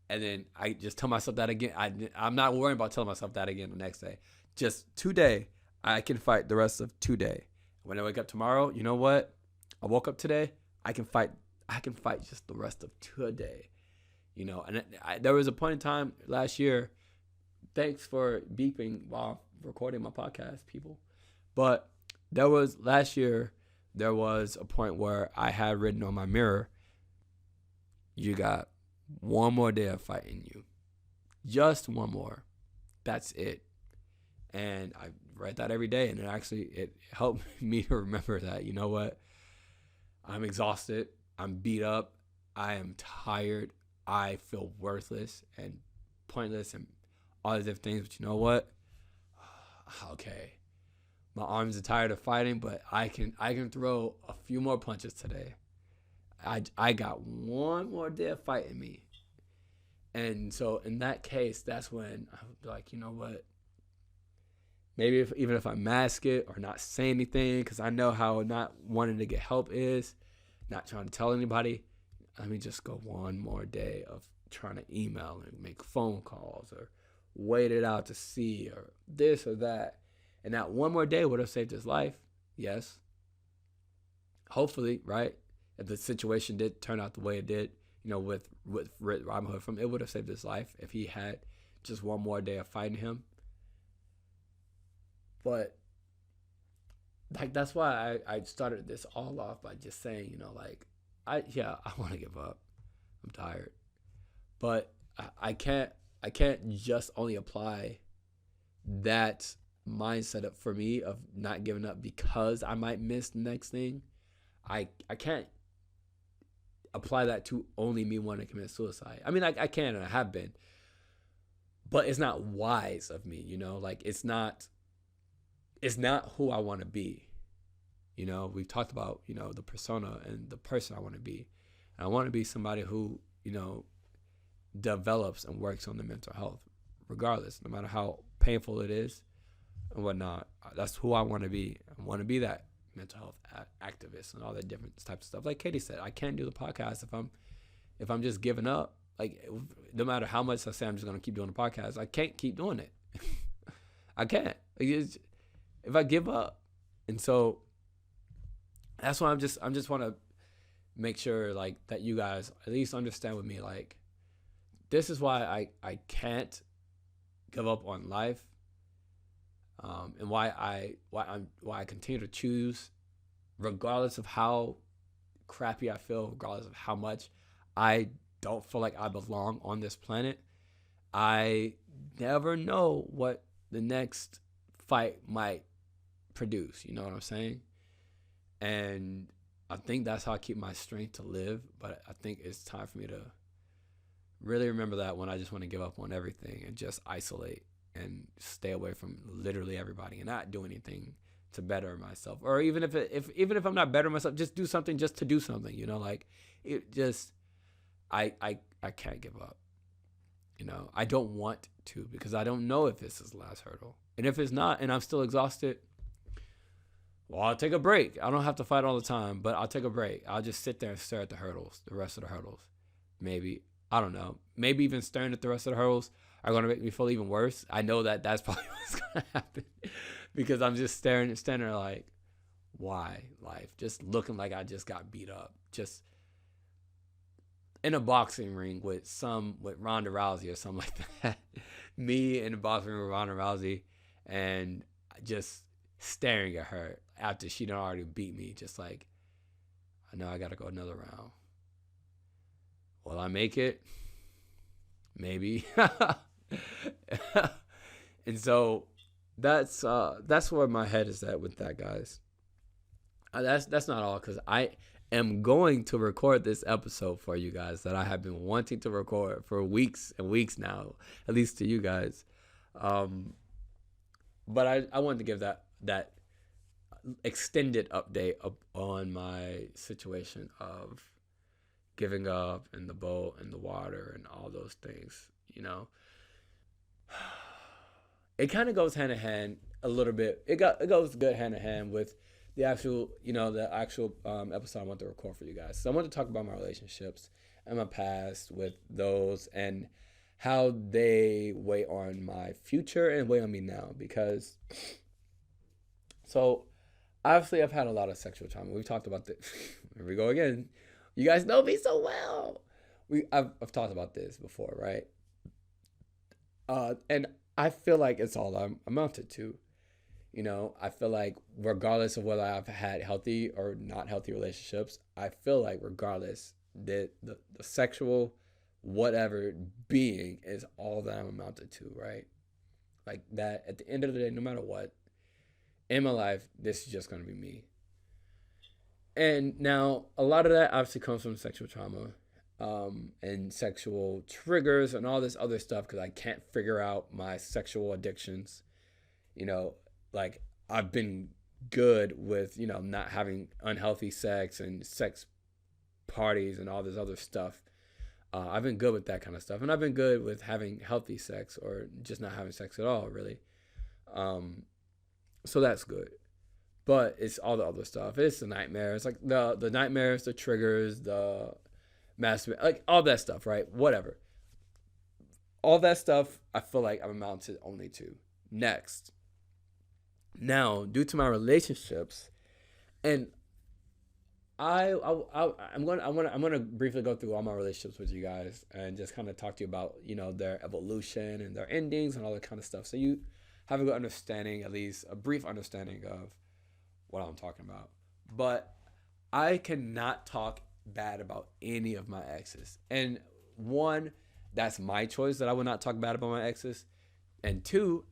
and then I just tell myself that again. I'm not worrying about telling myself that again the next day. Just today, I can fight the rest of today. When I wake up tomorrow, you know what? I woke up today. I can fight just the rest of today. And there was a point in time last year. Thanks for beeping while recording my podcast, people. But last year, there was a point where I had written on my mirror, you got one more day of fighting you. Just one more. That's it. And I read that every day, and it helped me to remember that, you know what? I'm exhausted. I'm beat up. I am tired. I feel worthless and pointless and all these different things. But you know what? Okay. My arms are tired of fighting, but I can throw a few more punches today. I got one more day of fighting me. And so in that case, that's when I would be like, you know what? Maybe even if I mask it or not say anything, because I know how not wanting to get help is, not trying to tell anybody, let me just go one more day of trying to email and make phone calls or wait it out to see or this or that. And that one more day would have saved his life. Yes. Hopefully, right? If the situation did turn out the way it did, with Robin Hood, it would have saved his life if he had just one more day of fighting him. But that's why I started this all off by just saying, I want to give up. I'm tired. But I can't just only apply that mindset up for me of not giving up because I might miss the next thing. I can't apply that to only me wanting to commit suicide. I mean, I can and I have been, but it's not wise of me, it's not who I want to be. We've talked about, the persona and the person I want to be. And I want to be somebody who, develops and works on their mental health, regardless, no matter how painful it is and whatnot. That's who I want to be. I want to be that mental health activist and all that different types of stuff. Like Katie said, I can't do the podcast if I'm just giving up. Like, no matter how much I say I'm just going to keep doing the podcast, I can't keep doing it. I can't. If I give up. And so that's why I just want to make sure that you guys at least understand with me, this is why I can't give up on life, and why I continue to choose, regardless of how crappy I feel, regardless of how much I don't feel like I belong on this planet. I never know what the next fight might produce. You know what I'm saying? And I think that's how I keep my strength to live. But I think it's time for me to really remember that when I just want to give up on everything and just isolate and stay away from literally everybody and not do anything to better myself. Or even if I'm not bettering myself, just do something just to do something. I can't give up. I don't want to, because I don't know if this is the last hurdle. And if it's not, and I'm still exhausted, well, I'll take a break. I don't have to fight all the time, but I'll take a break. I'll just sit there and stare at the hurdles, the rest of the hurdles. Maybe I don't know, maybe even staring at the rest of the hurdles are going to make me feel even worse. I know that that's probably what's going to happen because I'm just standing there like, why life? Just looking like I just got beat up. Just in a boxing ring with Ronda Rousey or something like that. Me in a boxing ring with Ronda Rousey and just staring at her after she done already beat me. Just like, I know I got to go another round. Will I make it? Maybe. And so that's where my head is at with that, guys. That's not all, because I am going to record this episode for you guys that I have been wanting to record for weeks and weeks now, at least to you guys. But I wanted to give that extended update on my situation of giving up and the boat and the water and all those things, you know. It kind of goes hand in hand a little bit. It goes good hand in hand with the actual episode I want to record for you guys. So I want to talk about my relationships and my past with those and how they weigh on my future and weigh on me now. Because, so obviously I've had a lot of sexual trauma. We've talked about this. Here we go again. You guys know me so well. I've talked about this before, right? And I feel like it's all I'm amounted to. You know, I feel like regardless of whether I've had healthy or not healthy relationships, I feel like regardless, that the sexual whatever being is all that I'm amounted to, right? Like that at the end of the day, no matter what, in my life, this is just going to be me. And now a lot of that obviously comes from sexual trauma and sexual triggers and all this other stuff because I can't figure out my sexual addictions. You know, like I've been good with, you know, not having unhealthy sex and sex parties and all this other stuff. I've been good with that kind of stuff. And I've been good with having healthy sex or just not having sex at all, really. So that's good. But it's all the other stuff. It's the nightmares, like the nightmares, the triggers, the masturbation, like all that stuff, right? Whatever. All that stuff, I feel like I'm amounted only to. Next. Now, due to my relationships, and I'm gonna briefly go through all my relationships with you guys and just kind of talk to you about, you know, their evolution and their endings and all that kind of stuff. So you have a good understanding, at least a brief understanding of what I'm talking about. But I cannot talk bad about any of my exes. And one, that's my choice that I would not talk bad about my exes. And two,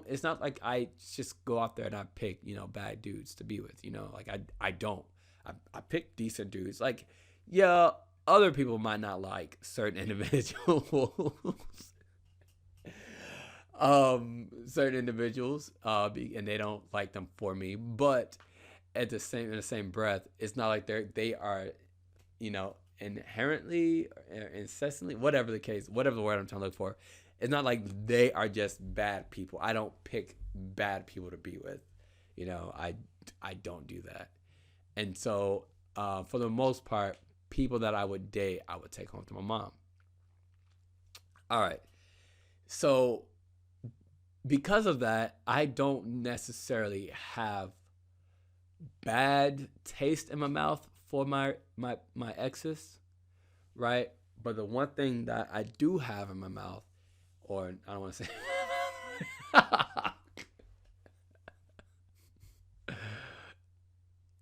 it's not like I just go out there and I pick, you know, bad dudes to be with, you know, like I don't. I pick decent dudes. Like, yeah, other people might not like certain individuals. Certain individuals, and they don't like them for me. But in the same breath, it's not like they are, you know, inherently, incessantly, whatever the case, whatever the word I'm trying to look for. It's not like they are just bad people. I don't pick bad people to be with. You know, I don't do that. And so, for the most part, people that I would date, I would take home to my mom. All right. So, because of that, I don't necessarily have bad taste in my mouth for my exes, right? But the one thing that I do have in my mouth, or I don't want to say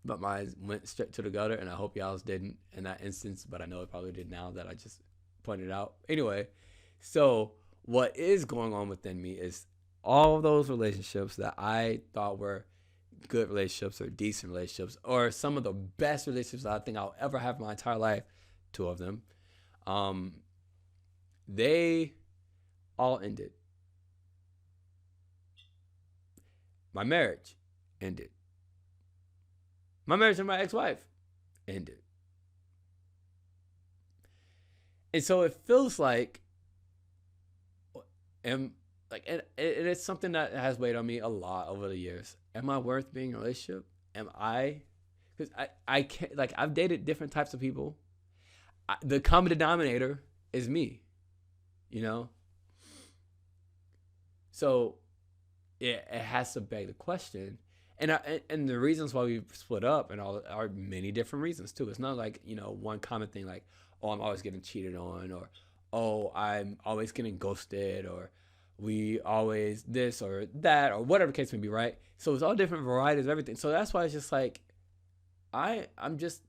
but mine went straight to the gutter, and I hope y'all's didn't in that instance, but I know it probably did now that I just pointed out. Anyway, so what is going on within me is all those relationships that I thought were good relationships or decent relationships or some of the best relationships that I think I'll ever have in my entire life, 2 of them, they all ended. My marriage ended. My marriage to my ex-wife ended. And so it feels like, and it's something that has weighed on me a lot over the years. Am I worth being in a relationship? Am I? Because I can't, like, I've dated different types of people. The common denominator is me, you know? So it has to beg the question. And the reasons why we split up and all are many different reasons too. It's not like, one common thing like, oh, I'm always getting cheated on, or oh, I'm always getting ghosted, or we always this or that, or whatever the case may be, right? So it's all different varieties of everything. So that's why it's just like I'm just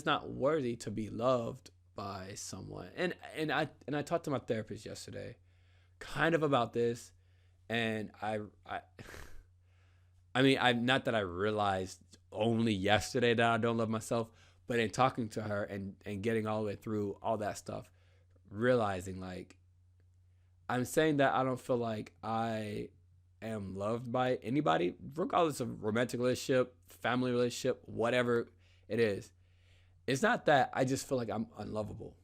not worthy to be loved by someone. And I talked to my therapist yesterday kind of about this, and I I mean, I not that I realized only yesterday that I don't love myself, but in talking to her and getting all the way through all that stuff, realizing like I'm saying that I don't feel like I am loved by anybody, regardless of romantic relationship, family relationship, whatever it is. It's not that I just feel like I'm unlovable.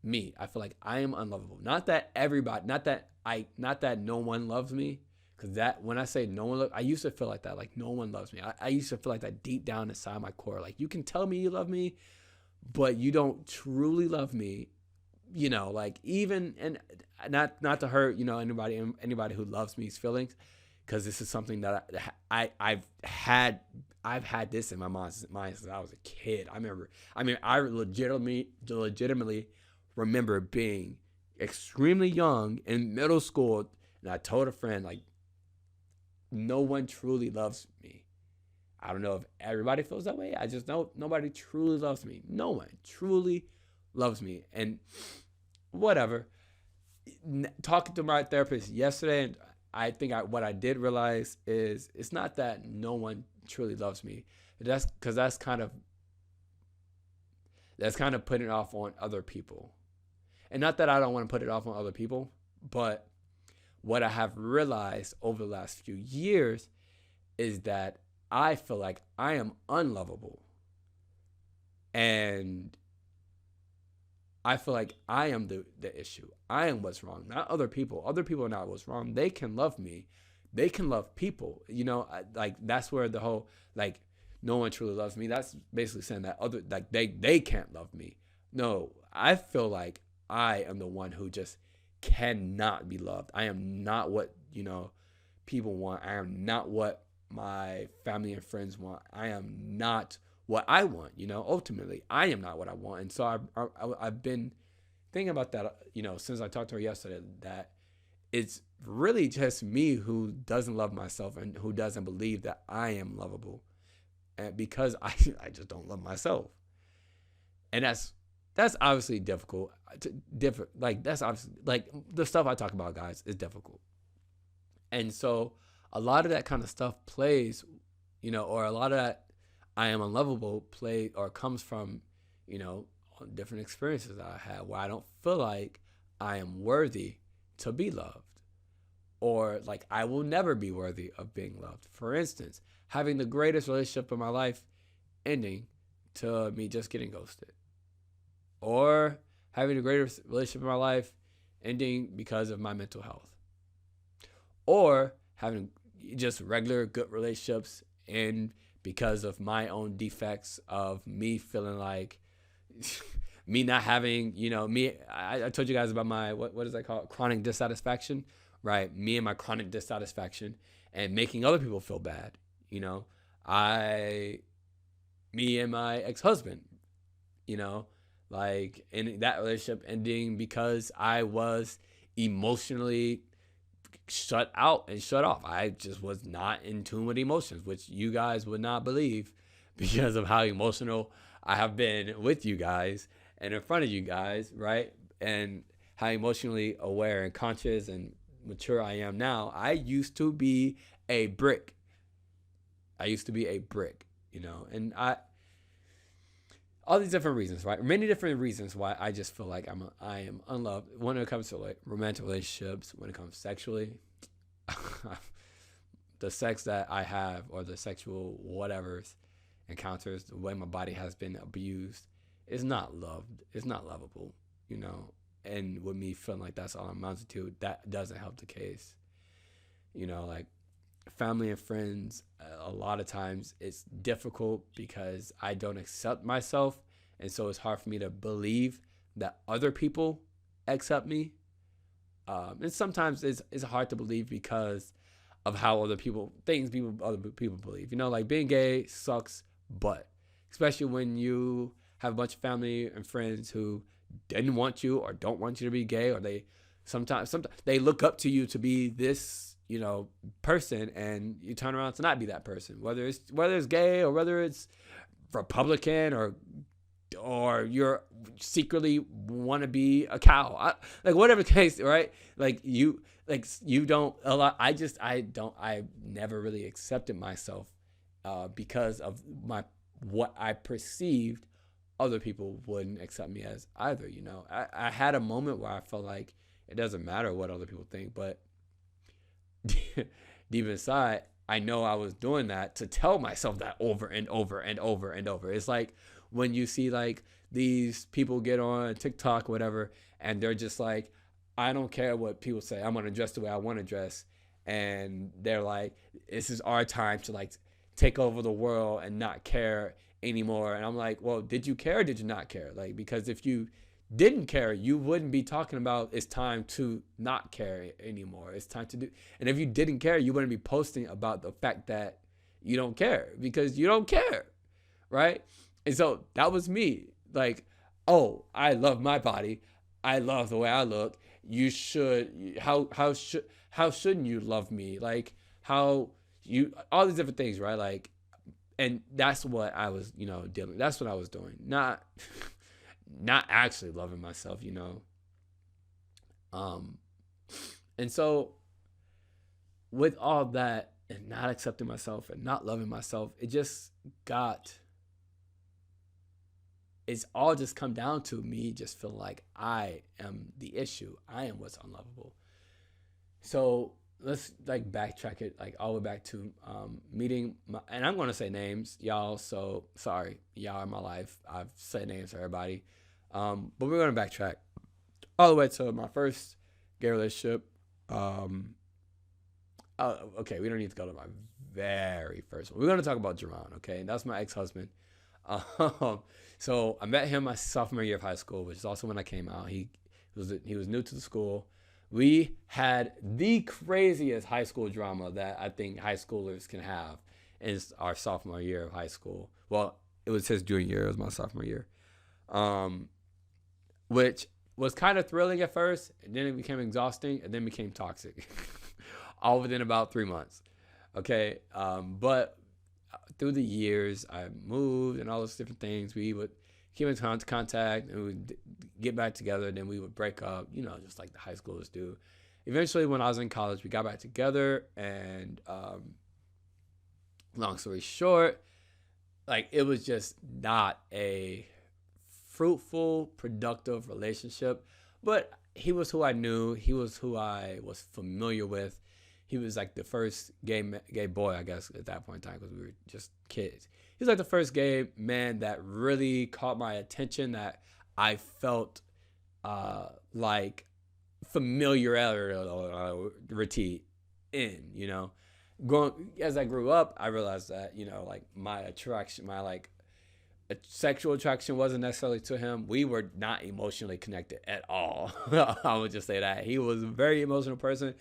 Me, I feel like I am unlovable. Not that everybody, not that no one loves me. Cause that when I say no one, I used to feel like that, like no one loves me. I used to feel like that deep down inside my core, like you can tell me you love me, but you don't truly love me. Like even and not to hurt, anybody who loves me's feelings, because this is something that I've had this in my mind since I was a kid. I legitimately remember being extremely young in middle school, and I told a friend like, no one truly loves me. I don't know if everybody feels that way. I just know nobody truly loves me. No one truly loves me. And whatever. Talking to my therapist yesterday, and I think what I did realize is it's not that no one truly loves me. That's because that's kind of putting it off on other people. And not that I don't want to put it off on other people, but what I have realized over the last few years is that I feel like I am unlovable. And I feel like I am the issue. I am what's wrong, not other people. Other people are not what's wrong. They can love me. They can love people. Like that's where the whole like no one truly loves me. That's basically saying that other like they can't love me. No, I feel like I am the one who just cannot be loved. I am not what, people want. I am not what my family and friends want. I am not what I want, ultimately. I am not what I want. And so I've been thinking about that, since I talked to her yesterday, that it's really just me who doesn't love myself and who doesn't believe that I am lovable. And because I just don't love myself. And that's obviously difficult. Like that's obviously like the stuff I talk about, guys, is difficult. And so a lot of that kind of stuff plays, or a lot of that I am unlovable play or comes from, different experiences that I had where I don't feel like I am worthy to be loved, or like I will never be worthy of being loved. For instance, having the greatest relationship in my life ending to me just getting ghosted, or having the greatest relationship in my life ending because of my mental health, or having just regular good relationships and because of my own defects of me feeling like me not having, I told you guys about my, what is that called? Chronic dissatisfaction, right? Me and my chronic dissatisfaction and making other people feel bad. Me and my ex-husband, like in that relationship ending because I was emotionally shut out and shut off. I just was not in tune with emotions, which you guys would not believe because of how emotional I have been with you guys and in front of you guys, right? And how emotionally aware and conscious and mature I am now. I used to be a brick. And all these different reasons, right? Many different reasons why I just feel like I am unloved when it comes to like romantic relationships, when it comes sexually. The sex that I have or the sexual whatever's encounters, the way my body has been abused is not loved. It's not lovable, And with me feeling like that's all I'm amounted to, that doesn't help the case. Like family and friends, a lot of times it's difficult because I don't accept myself, and so it's hard for me to believe that other people accept me. And sometimes it's hard to believe because of how other people believe. Like being gay sucks, but especially when you have a bunch of family and friends who didn't want you or don't want you to be gay, or they sometimes they look up to you to be this person, and you turn around to not be that person, whether it's gay or whether it's Republican or you're secretly want to be a cow, like whatever the case, right? You don't a lot. I never really accepted myself because of what I perceived other people wouldn't accept me as either. I had a moment where I felt like it doesn't matter what other people think, but deep inside, I know I was doing that to tell myself that over and over and over and over. It's like when you see like these people get on TikTok, whatever, and they're just like, I don't care what people say. I'm going to dress the way I want to dress. And they're like, this is our time to like take over the world and not care anymore. And I'm like, well, did you care or did you not care? Like, because if you didn't care, you wouldn't be talking about it's time to not care anymore. It's time to do. And if you didn't care, you wouldn't be posting about the fact that you don't care, because you don't care, right? And so that was me. Like, oh, I love my body. I love the way I look. You should. How shouldn't you love me? Like all these different things, right? Like, and that's what I was, dealing. That's what I was doing. Not actually loving myself, And so with all that and not accepting myself and not loving myself, it's all just come down to me just feeling like I am the issue. I am what's unlovable. So let's like backtrack it like all the way back to meeting and I'm going to say names, y'all. So sorry, y'all in my life. I've said names to everybody. But we're going to backtrack all the way to my first gay relationship. Okay, we don't need to go to my very first one. We're going to talk about Jerron, okay? And that's my ex-husband. So I met him my sophomore year of high school, which is also when I came out. He was new to the school. We had the craziest high school drama that I think high schoolers can have in our sophomore year of high school. Well, it was his junior year. It was my sophomore year. Which was kind of thrilling at first, and then it became exhausting, and then became toxic. All within about 3 months. Okay, but through the years, I moved and all those different things. We would keep in contact, and we would get back together, and then we would break up, just like the high schoolers do. Eventually, when I was in college, we got back together, and long story short, like it was just not a fruitful, productive relationship. But he was who I knew. He was who I was familiar with. He was like the first gay boy, I guess, at that point in time, because we were just kids. He was like the first gay man that really caught my attention, that I felt like familiarity in, As I grew up, I realized that, like my attraction, my sexual attraction wasn't necessarily to him. We were not emotionally connected at all. I would just say that. He was a very emotional person,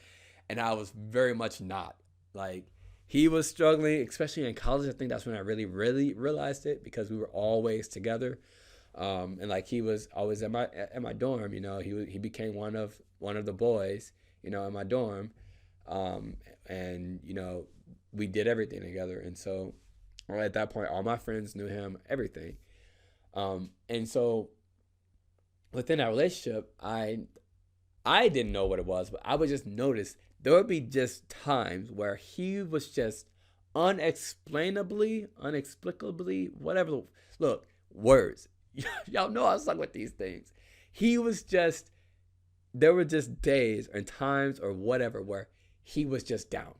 and I was very much not. Like, he was struggling, especially in college. I think that's when I really, really realized it, because we were always together. And like he was always at my dorm. He became one of the boys, in my dorm. And we did everything together. And so at that point, all my friends knew him, everything. And so within that relationship, I didn't know what it was, but I would just notice there would be just times where he was just inexplicably, whatever. Look, words. Y'all know I suck with these things. There were just days and times or whatever where he was just down,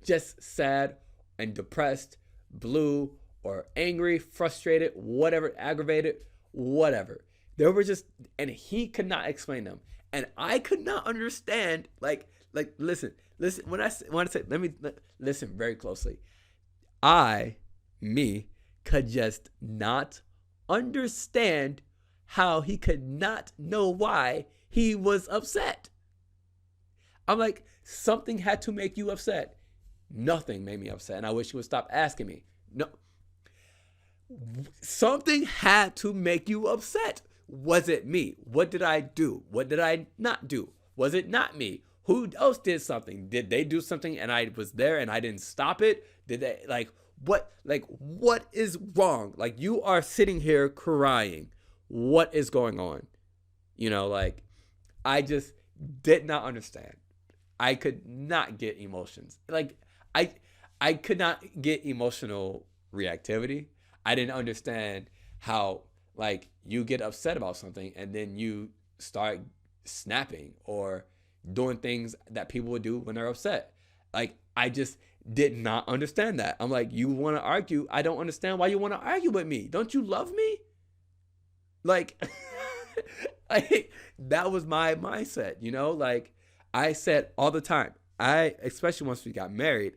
just sad and depressed, blue or angry, frustrated, whatever, aggravated, whatever. There were just, and he could not explain them. And I could not understand, listen, when I say, let me listen very closely. Me, could just not understand how he could not know why he was upset. I'm like, something had to make you upset. Nothing made me upset, and I wish you would stop asking me. No, something had to make you upset. Was it me? What did I do? What did I not do? Was it not me? Who else did something? Did they do something and I was there and I didn't stop it? Did they what is wrong? Like, you are sitting here crying. What is going on? I just did not understand. I could not get emotions. I could not get emotional reactivity. I didn't understand how, you get upset about something and then you start snapping or doing things that people would do when they're upset. I just did not understand that. I'm like, you want to argue? I don't understand why you want to argue with me. Don't you love me? Like, that was my mindset, I said all the time, especially once we got married,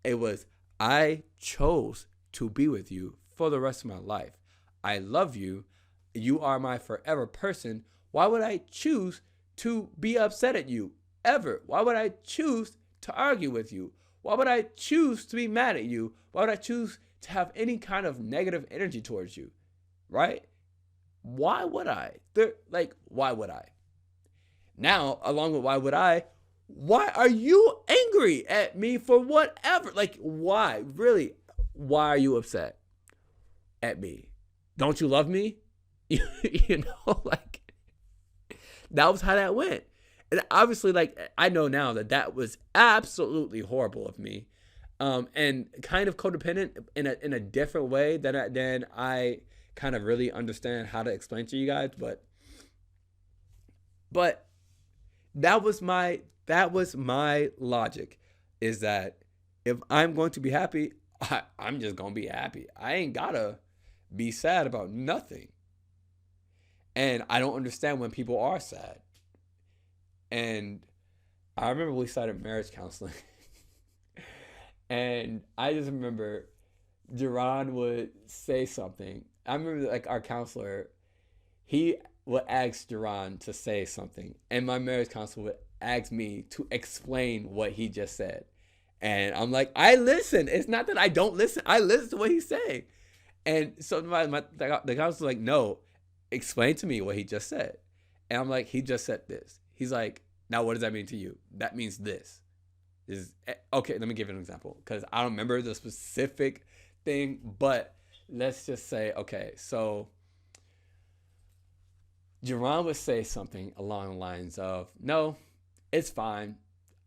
it was, I chose to be with you for the rest of my life. I love you. You are my forever person. Why would I choose to be upset at you ever? Why would I choose to argue with you? Why would I choose to be mad at you? Why would I choose to have any kind of negative energy towards you? Right? Why would I? Why would I? Now, along with why are you angry at me for whatever? Why? Really? Why are you upset at me? Don't you love me? That was how that went. And obviously, I know now that was absolutely horrible of me, and kind of codependent in a different way than I kind of really understand how to explain to you guys. But that was my logic, is that if I'm going to be happy, I'm just gonna be happy. I ain't gotta be sad about nothing. And I don't understand when people are sad. And I remember we started marriage counseling. And I just remember Jerron would say something. I remember our counselor, he would ask Jerron to say something. And my marriage counselor would ask me to explain what he just said. And I'm like, I listen. It's not that I don't listen. I listen to what he's saying. And so the counselor's like, no, explain to me what he just said. And I'm like, he just said this. He's like, now what does that mean to you? That means this. Okay, let me give you an example, because I don't remember the specific thing, but let's just say, okay, so Jerron would say something along the lines of, no, it's fine.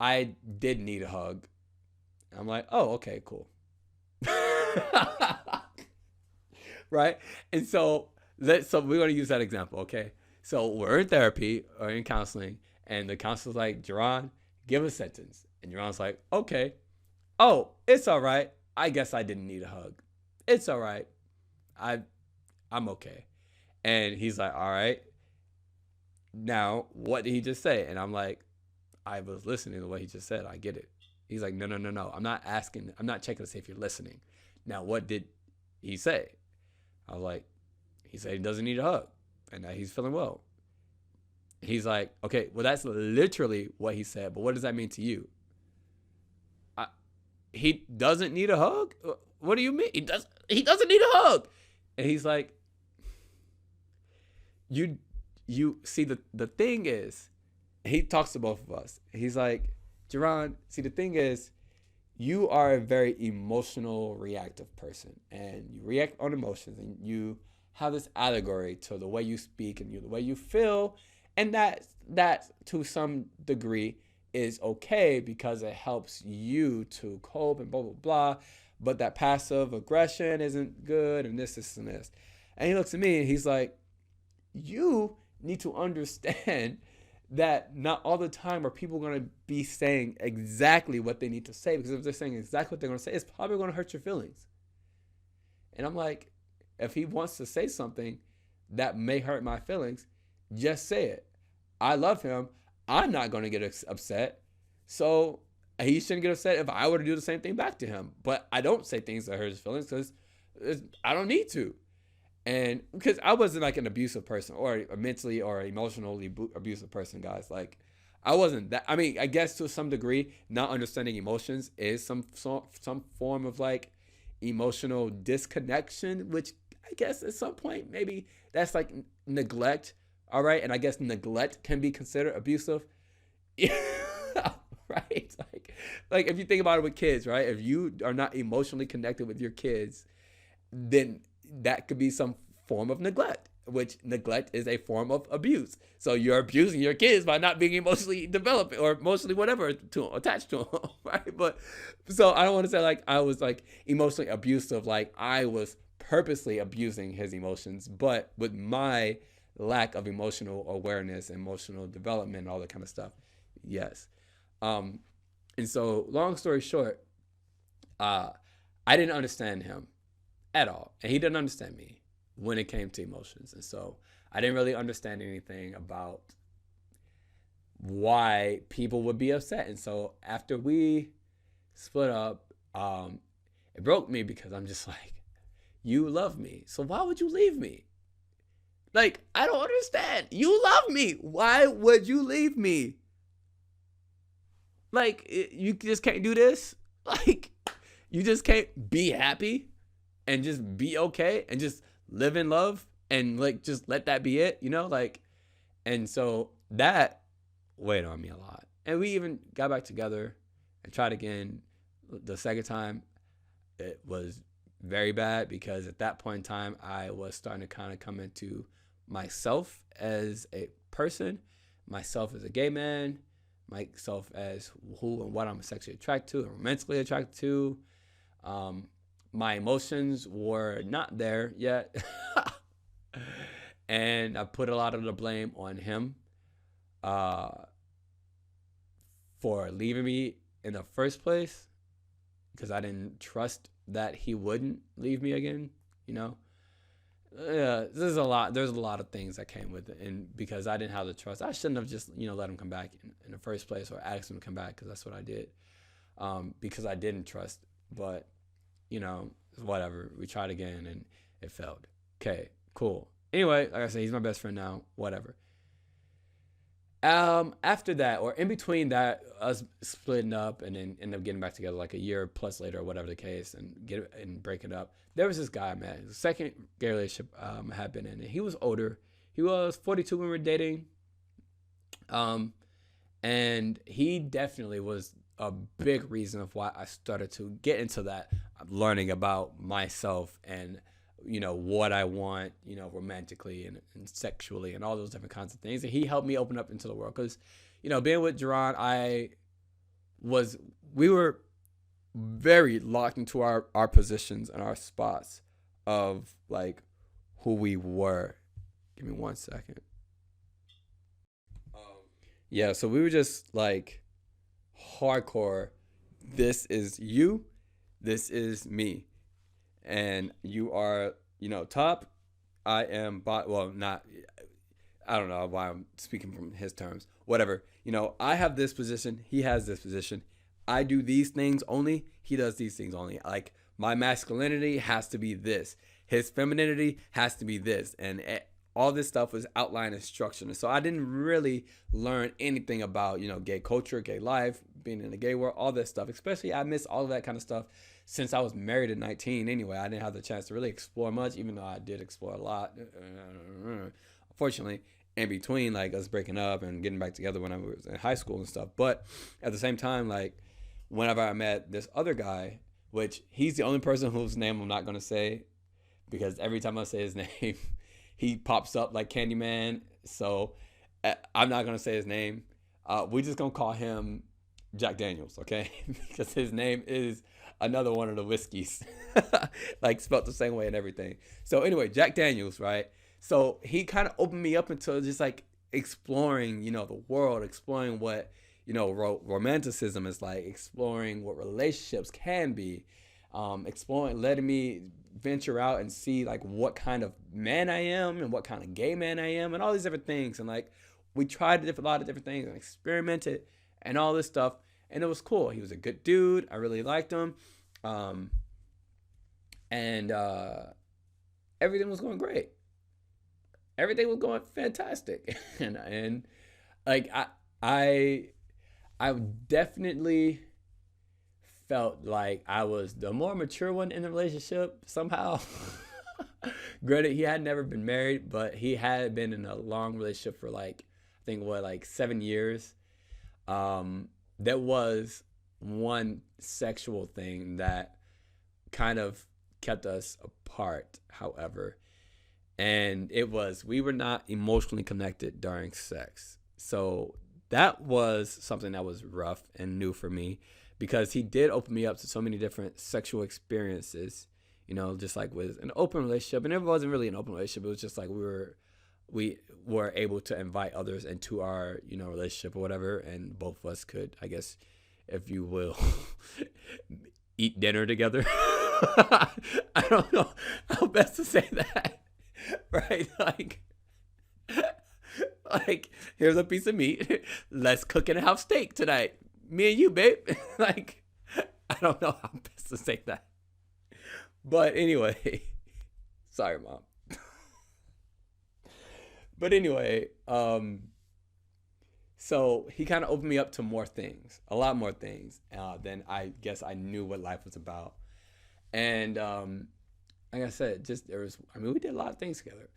I did need a hug. I'm like, oh, okay, cool. Right? And so we're going to use that example, okay? So we're in therapy or in counseling, and the counselor's like, Jerron, give a sentence. And Jerron's like, okay. Oh, it's all right. I guess I didn't need a hug. It's all right. I'm okay. And he's like, all right. Now, what did he just say? And I'm like, I was listening to what he just said. I get it. He's like, no. I'm not checking to see if you're listening. Now, what did he say? I was like, he said he doesn't need a hug and that he's feeling well. He's like, okay, well, that's literally what he said, but what does that mean to you? He doesn't need a hug? What do you mean? He doesn't need a hug. And he's like, you see, the thing is, he talks to both of us. He's like, Jerron, see, the thing is, you are a very emotional, reactive person, and you react on emotions, and you have this allegory to the way you speak and the way you feel, and that to some degree is okay because it helps you to cope and blah, blah, blah, but that passive aggression isn't good, and this, and this. And he looks at me, and he's like, you need to understand that not all the time are people going to be saying exactly what they need to say, because if they're saying exactly what they're going to say, it's probably going to hurt your feelings. And I'm like, if he wants to say something that may hurt my feelings, just say it. I love him. I'm not going to get upset. So he shouldn't get upset if I were to do the same thing back to him. But I don't say things that hurt his feelings because I don't need to. And because I wasn't like an abusive person or a mentally or emotionally abusive person, guys. Like I wasn't that. I mean, I guess to some degree, not understanding emotions is some form of like emotional disconnection, which I guess at some point maybe that's like neglect. All right, and I guess neglect can be considered abusive. Yeah, right. Like if you think about it with kids, right? If you are not emotionally connected with your kids, then that could be some form of neglect, which neglect is a form of abuse. So you're abusing your kids by not being emotionally developed or emotionally whatever to attached to them, right? But so I don't want to say like I was like emotionally abusive, like I was purposely abusing his emotions, but with my lack of emotional awareness, emotional development, and all that kind of stuff, yes. Um, and so long story short, uh, I didn't understand him at all. And he didn't understand me when it came to emotions. And so I didn't really understand anything about why people would be upset. And so after we split up, it broke me because I'm just like, you love me. So why would you leave me? Like, I don't understand. You love me. Why would you leave me? Like, you just can't do this? Like, you just can't be happy and just be okay and just live in love and like just let that be it, like. And so that weighed on me a lot, and we even got back together and tried again. The second time it was very bad because at that point in time I was starting to kind of come into myself as a person, myself as a gay man, myself as who and what I'm sexually attracted to and mentally attracted to. My emotions were not there yet. And I put a lot of the blame on him uh, for leaving me in the first place because I didn't trust that he wouldn't leave me again, you know? There's a lot of things that came with it. And because I didn't have the trust, I shouldn't have just, let him come back in the first place or asked him to come back because that's what I did. Because I didn't trust. But whatever. We tried again and it failed. Okay, cool. Anyway, like I said, he's my best friend now. Whatever. After that, or in between that, us splitting up and then end up getting back together like a year plus later, or whatever the case, and breaking up. There was this guy I met, the second gay relationship I had been in, and he was older. He was 42 when we were dating. And he definitely was a big reason of why I started to get into that, learning about myself and what I want, romantically and sexually and all those different kinds of things. And he helped me open up into the world because, being with Jerron, we were very locked into our positions and our spots of like who we were. Give me 1 second. Yeah, so we were just like hardcore. This is you. This is me. And you are, top. I am, well, not, I don't know why I'm speaking from his terms. Whatever. I have this position. He has this position. I do these things only. He does these things only. Like, my masculinity has to be this. His femininity has to be this. And all this stuff was outlined and structured. And so I didn't really learn anything about, gay culture, gay life, being in the gay world, all this stuff. Especially I missed all of that kind of stuff since I was married at 19 anyway. I didn't have the chance to really explore much, even though I did explore a lot. Unfortunately, in between, like, us breaking up and getting back together when I was in high school and stuff. But at the same time, like, whenever I met this other guy, which he's the only person whose name I'm not going to say because every time I say his name, he pops up like Candyman. So I'm not going to say his name. We're just going to call him Jack Daniels, okay? Because his name is another one of the whiskeys, like spelled the same way and everything. So anyway, Jack Daniels, right? So he kind of opened me up into just like exploring, the world, exploring what, romanticism is like, exploring what relationships can be, exploring, letting me venture out and see like what kind of man I am and what kind of gay man I am and all these different things. And like, we tried a lot of different things and experimented and all this stuff. And it was cool. He was a good dude. I really liked him. And everything was going great. Everything was going fantastic. And like I I definitely felt like I was the more mature one in the relationship somehow. Granted, he had never been married, but he had been in a long relationship for like I think what like 7 years. There was one sexual thing that kind of kept us apart, however, and it was we were not emotionally connected during sex. So that was something that was rough and new for me because he did open me up to so many different sexual experiences, just like with an open relationship. And it wasn't really an open relationship. It was just like we were able to invite others into our, relationship or whatever. And both of us could, I guess, if you will, eat dinner together. I don't know how best to say that. Right? Like, here's a piece of meat. Let's cook and have steak tonight. Me and you, babe. Like, I don't know how best to say that. But anyway, sorry, mom. But anyway, so he kind of opened me up to more things, a lot more things than I guess I knew what life was about. And like I said, we did a lot of things together.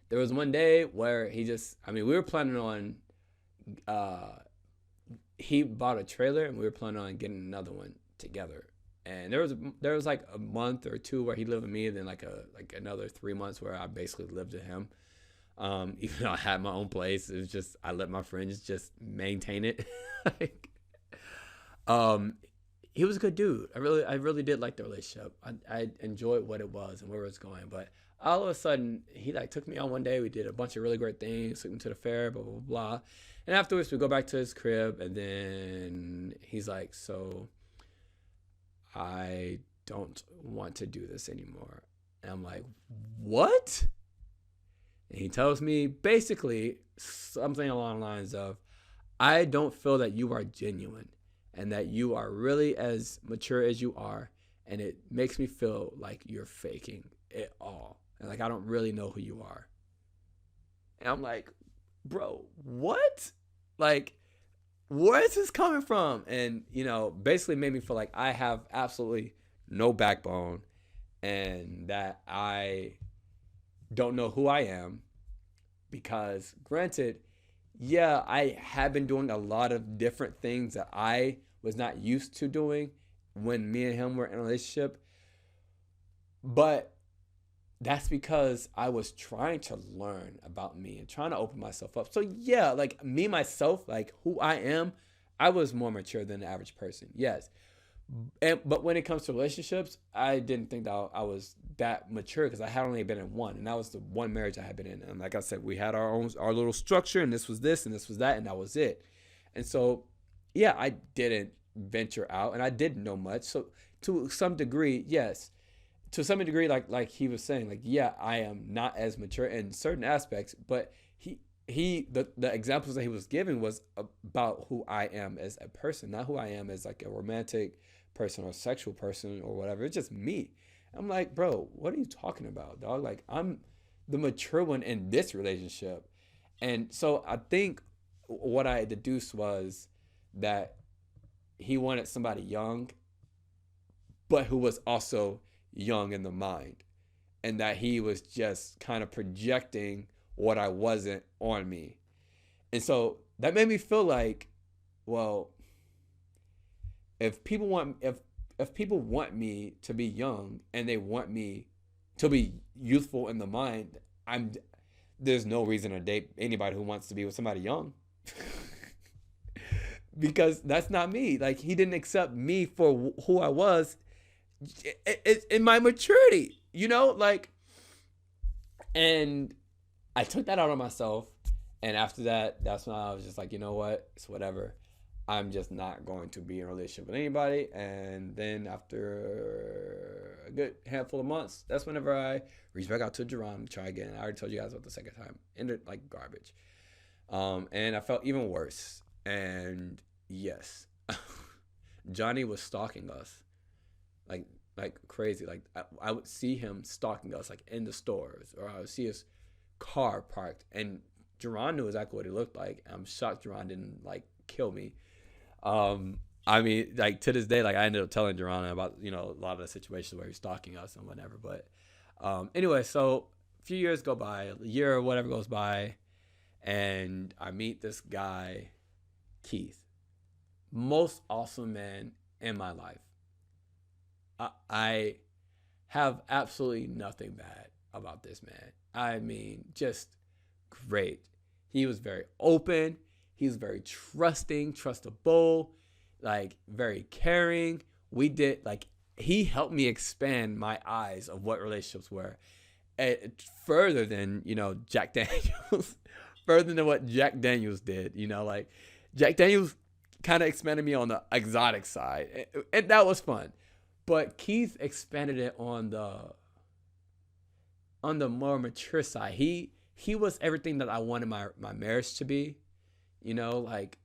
There was one day where we were planning on, he bought a trailer and we were planning on getting another one together. And there was like a month or two where he lived with me, and then like another 3 months where I basically lived with him. Even though I had my own place, it was just I let my friends just maintain it. Like, he was a good dude. I really did like the relationship. I enjoyed what it was and where it was going. But all of a sudden, he like took me on one day. We did a bunch of really great things. Took me to the fair, blah blah blah. And afterwards, we go back to his crib, and then he's like, "So, I don't want to do this anymore." And I'm like, "What?" And he tells me basically something along the lines of, "I don't feel that you are genuine and that you are really as mature as you are. And it makes me feel like you're faking it all. And like, I don't really know who you are." And I'm like, bro, what? Like, where is this coming from? And, basically made me feel like I have absolutely no backbone and that I don't know who I am because, granted, yeah, I have been doing a lot of different things that I was not used to doing when me and him were in a relationship. But that's because I was trying to learn about me and trying to open myself up. So yeah, like me, myself, like who I am, I was more mature than the average person. Yes. But when it comes to relationships, I didn't think that I was that mature because I had only been in one, and that was the one marriage I had been in. And like I said, we had our little structure, and this was this, and this was that, and that was it. And so, yeah, I didn't venture out, and I didn't know much. So to some degree, yes, to some degree, like he was saying, like yeah, I am not as mature in certain aspects, but the examples that he was giving was about who I am as a person, not who I am as like a romantic person or sexual person or whatever. It's just me. I'm like, bro, what are you talking about, dog? Like, I'm the mature one in this relationship. And so I think what I deduced was that he wanted somebody young, but who was also young in the mind. And that he was just kind of projecting what I wasn't on me. And so that made me feel like, well, if people want me to be young and they want me to be youthful in the mind, there's no reason to date anybody who wants to be with somebody young. Because that's not me. Like, he didn't accept me for who I was in my maturity, like, and I took that out on myself. And after that, that's when I was just like, you know what? It's whatever. I'm just not going to be in a relationship with anybody. And then after a good handful of months, that's whenever I reached back out to Jerome to try again. I already told you guys about the second time. Ended like garbage. And I felt even worse. And yes, Johnny was stalking us. Like, like crazy. Like I would see him stalking us like in the stores, or I would see his car parked, and Jerron knew exactly what he looked like. I'm shocked Jerron didn't like kill me. Um, I mean, like to this day, like I ended up telling Jerron about a lot of the situations where he's stalking us and whatever. But anyway, so a few years go by, a year or whatever goes by, and I meet this guy, Keith, most awesome man in my life. I have absolutely nothing bad about this man. I mean, just great. He was very open. He was very trusting, trustable, like very caring. We did like he helped me expand my eyes of what relationships were, further than Jack Daniels, further than what Jack Daniels did. Like Jack Daniels kind of expanded me on the exotic side, and that was fun. But Keith expanded it on the more mature side. He was everything that I wanted my marriage to be. Like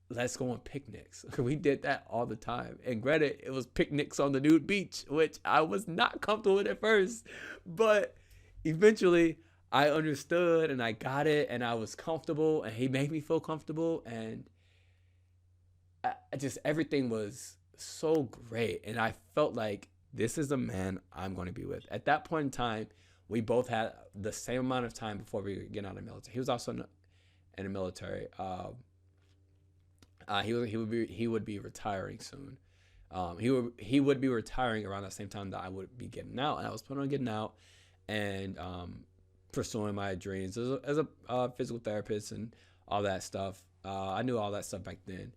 let's go on picnics. We did that all the time. And granted, it was picnics on the nude beach, which I was not comfortable with at first. But eventually I understood and I got it and I was comfortable and he made me feel comfortable and I just everything was so great. And I felt like this is the man I'm going to be with. At that point in time, we both had the same amount of time before we get out of the military. He was also in the military. He would be retiring soon. He would be retiring around the same time that I would be getting out, and I was planning on getting out and pursuing my dreams as a physical therapist and all that stuff. I knew all that stuff back then,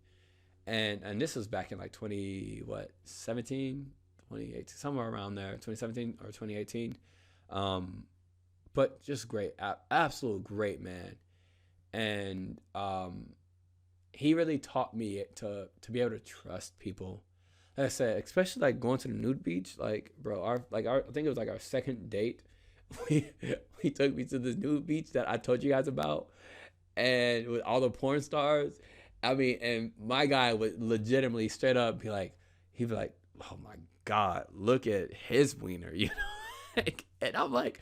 and this was back in like 2018, somewhere around there, 2017 or 2018. But just great, absolute great man, and he really taught me to be able to trust people. Like I said, especially like going to the nude beach. Like, bro, I think it was like our second date. We he took me to this nude beach that I told you guys about, and with all the porn stars. I mean, and my guy would legitimately straight up be like, he'd be like, "Oh my God, look at his wiener," and I'm like,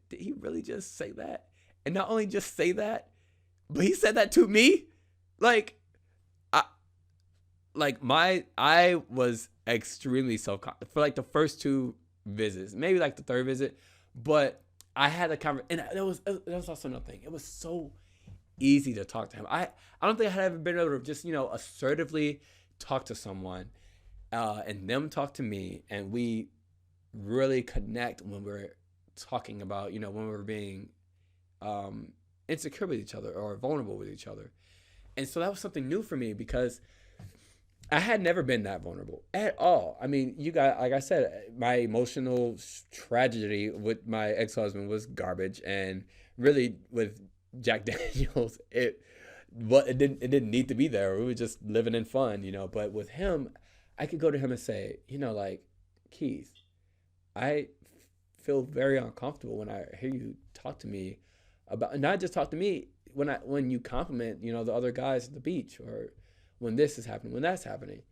did he really just say that? And not only just say that, but he said that to me. Like, I I was extremely self for like the first two visits, maybe like the third visit, but I had a conversation, and that was also another thing. It was so easy to talk to him. I don't think I had ever been able to just assertively talk to someone, and them talk to me, and we really connect when we're talking about when we're being insecure with each other or vulnerable with each other. And so that was something new for me because I had never been that vulnerable at all. I mean, you got, like I said, my emotional tragedy with my ex-husband was garbage, and really with Jack Daniels, it didn't need to be there. We were just living in fun. But with him, I could go to him and say, like, Keith, I feel very uncomfortable when I hear you talk to me about, not just talk to me when you compliment the other guys at the beach, or when this is happening, when that's happening.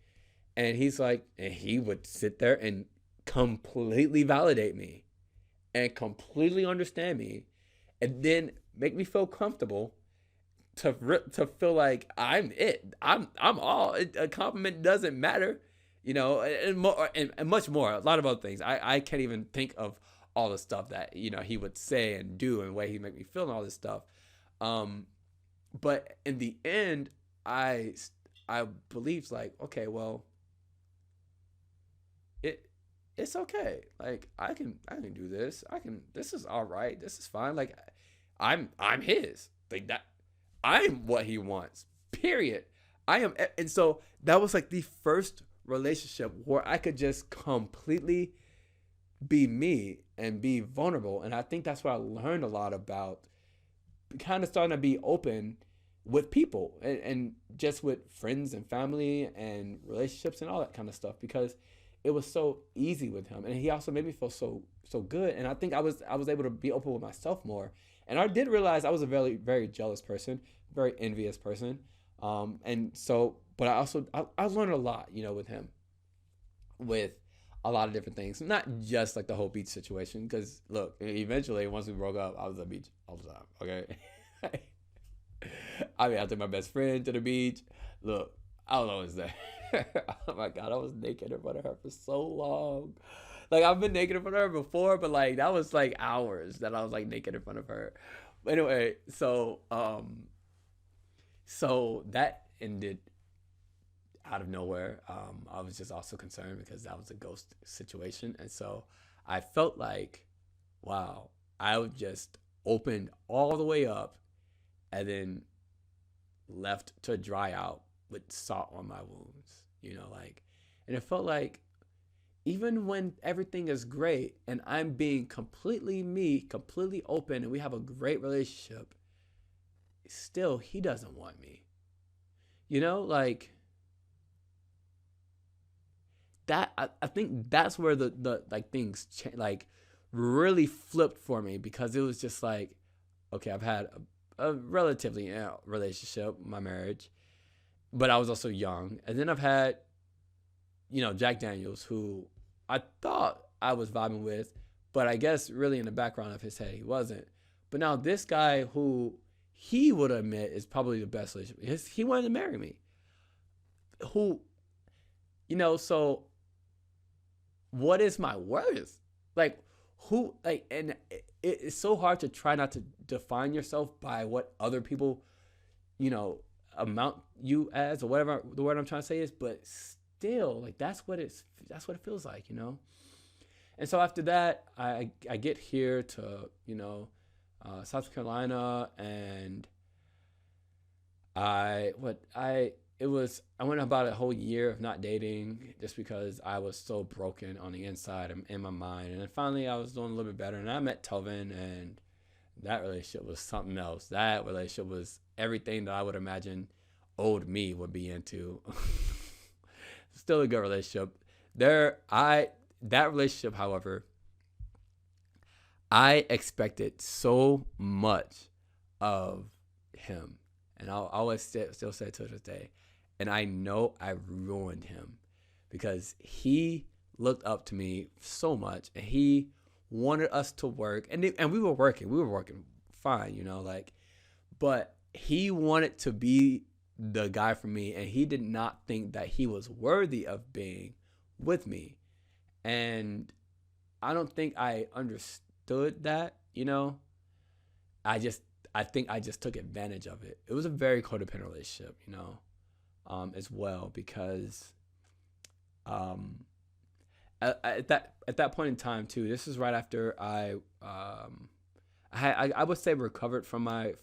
And he's like, and he would sit there and completely validate me and completely understand me, and then make me feel comfortable to feel like I'm it. I'm all. A compliment doesn't matter, and more and much more. A lot of other things. I can't even think of all the stuff that he would say and do, and the way he make me feel and all this stuff. But in the end, I believed, like, okay, well, it's okay. Like, I can do this. This is all right. This is fine. Like, I'm his. Like, that I'm what he wants. Period. I am. And so that was like the first relationship where I could just completely be me and be vulnerable. And I think that's what I learned a lot about kind of starting to be open with people, and just with friends and family and relationships and all that kind of stuff, because it was so easy with him, and he also made me feel so good. And I think I was able to be open with myself more, and I did realize I was a very, very jealous person, very envious person, and so, but I learned a lot with him. with a lot of different things, not just like the whole beach situation. Because look, eventually, once we broke up, I was at the beach all the time. Okay, I mean, I took my best friend to the beach. Look, I was always there. Oh my god, I was naked in front of her for so long. Like I've been naked in front of her before, but like that was like hours that I was like naked in front of her. But anyway, so that ended out of nowhere. I was just also concerned because that was a ghost situation, and so I felt like, wow, I just opened all the way up and then left to dry out with salt on my wounds. Like, and it felt like even when everything is great and I'm being completely me, completely open, and we have a great relationship, still he doesn't want me. Like that. I think that's where the like things like really flipped for me, because it was just like, okay, I've had a relatively relationship, my marriage, but I was also young, and then I've had Jack Daniels, who I thought I was vibing with, but I guess really in the background of his head he wasn't. But now this guy, who he would admit is probably the best relationship, he wanted to marry me. Who, so what is my worth? Like, who, like, and it's so hard to try not to define yourself by what other people, amount you as, or whatever the word I'm trying to say is, but still, like, that's what it feels like. And so after that, I get here to South Carolina, and I went about a whole year of not dating, just because I was so broken on the inside and in my mind. And then finally I was doing a little bit better, and I met Tovin, and that relationship was something else. That relationship was everything that I would imagine old me would be into. Still a good relationship. That relationship, however, I expected so much of him, and I'll always still say to this day, and I know I ruined him, because he looked up to me so much, and he wanted us to work, and we were working fine, like, but he wanted to be the guy for me, and he did not think that he was worthy of being with me. And I don't think I understood that. I think I just took advantage of it. It was a very codependent relationship, as well, because at that point in time too, this is right after I would say recovered from my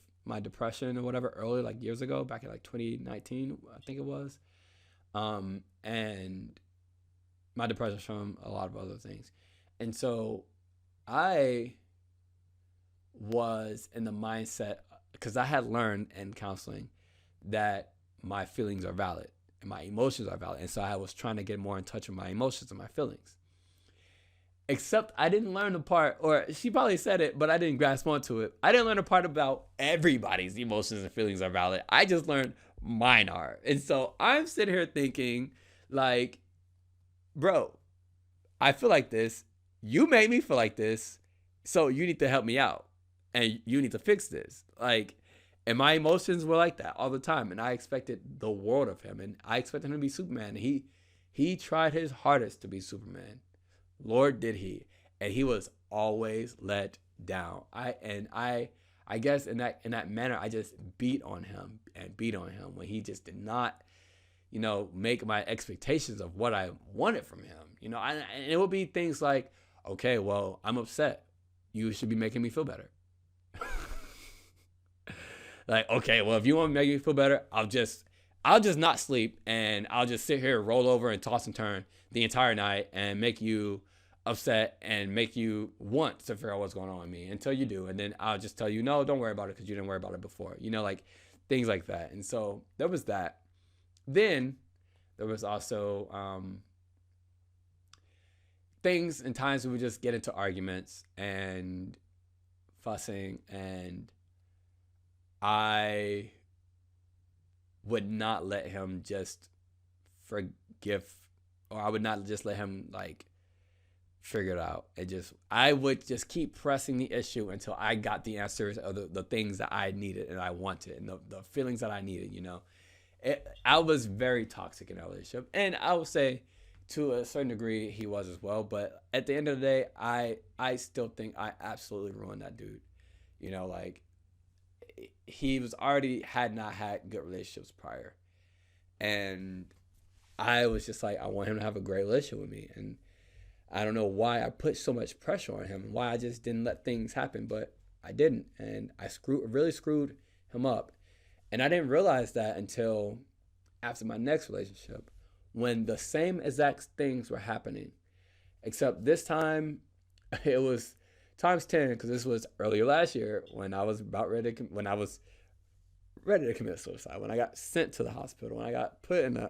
depression or whatever early, like years ago, back in like 2019, I think it was. And my depression from a lot of other things. And so I was in the mindset, because I had learned in counseling that my feelings are valid and my emotions are valid. And so I was trying to get more in touch with my emotions and my feelings. Except I didn't learn the part, or she probably said it, but I didn't grasp onto it. I didn't learn the part about everybody's emotions and feelings are valid. I just learned mine are. And so I'm sitting here thinking, like, bro, I feel like this. You made me feel like this. So you need to help me out. And you need to fix this. Like, and my emotions were like that all the time. And I expected the world of him. And I expected him to be Superman. And he tried his hardest to be Superman. Lord, did he. And he was always let down. I guess in that manner, I just beat on him when he just did not, make my expectations of what I wanted from him. And it would be things like, okay, well, I'm upset. You should be making me feel better. Like, okay, well, if you want to make me feel better, I'll just not sleep, and I'll just sit here, roll over, and toss and turn the entire night, and make you upset and make you want to figure out what's going on with me until you do. And then I'll just tell you, no, don't worry about it, because you didn't worry about it before. Like things like that. And so there was that. Then there was also things and times we would just get into arguments and fussing, and I would not let him just forgive or I would not just let him like figure it out. I would just keep pressing the issue until I got the answers of the things that I needed and I wanted, and the feelings that I needed, I was very toxic in that relationship. And I would say to a certain degree he was as well. But at the end of the day, I still think I absolutely ruined that dude. Like he was already had not had good relationships prior. And I was just like, I want him to have a great relationship with me. And I don't know why I put so much pressure on him and why I just didn't let things happen, but I didn't. And I really screwed him up. And I didn't realize that until after my next relationship, when the same exact things were happening, except this time it was times 10, because this was earlier last year when I was ready to commit suicide, when I got sent to the hospital, when I got put in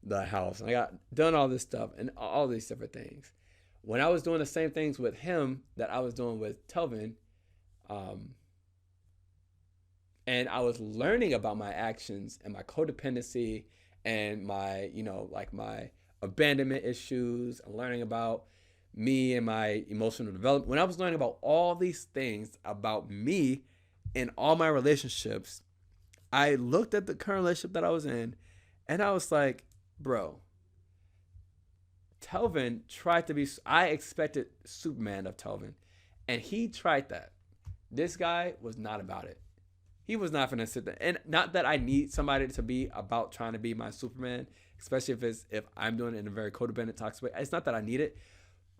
the house, and I got done all this stuff and all these different things. When I was doing the same things with him that I was doing with Telvin, and I was learning about my actions and my codependency and my, like my abandonment issues, and learning about me and my emotional development. When I was learning about all these things about me in all my relationships, I looked at the current relationship that I was in, and I was like, bro, Telvin tried to be, I expected Superman of Telvin, and he tried that. This guy was not about it. He was not gonna sit there, and not that I need somebody to be about trying to be my Superman, especially if I'm doing it in a very codependent, toxic way. It's not that I need it,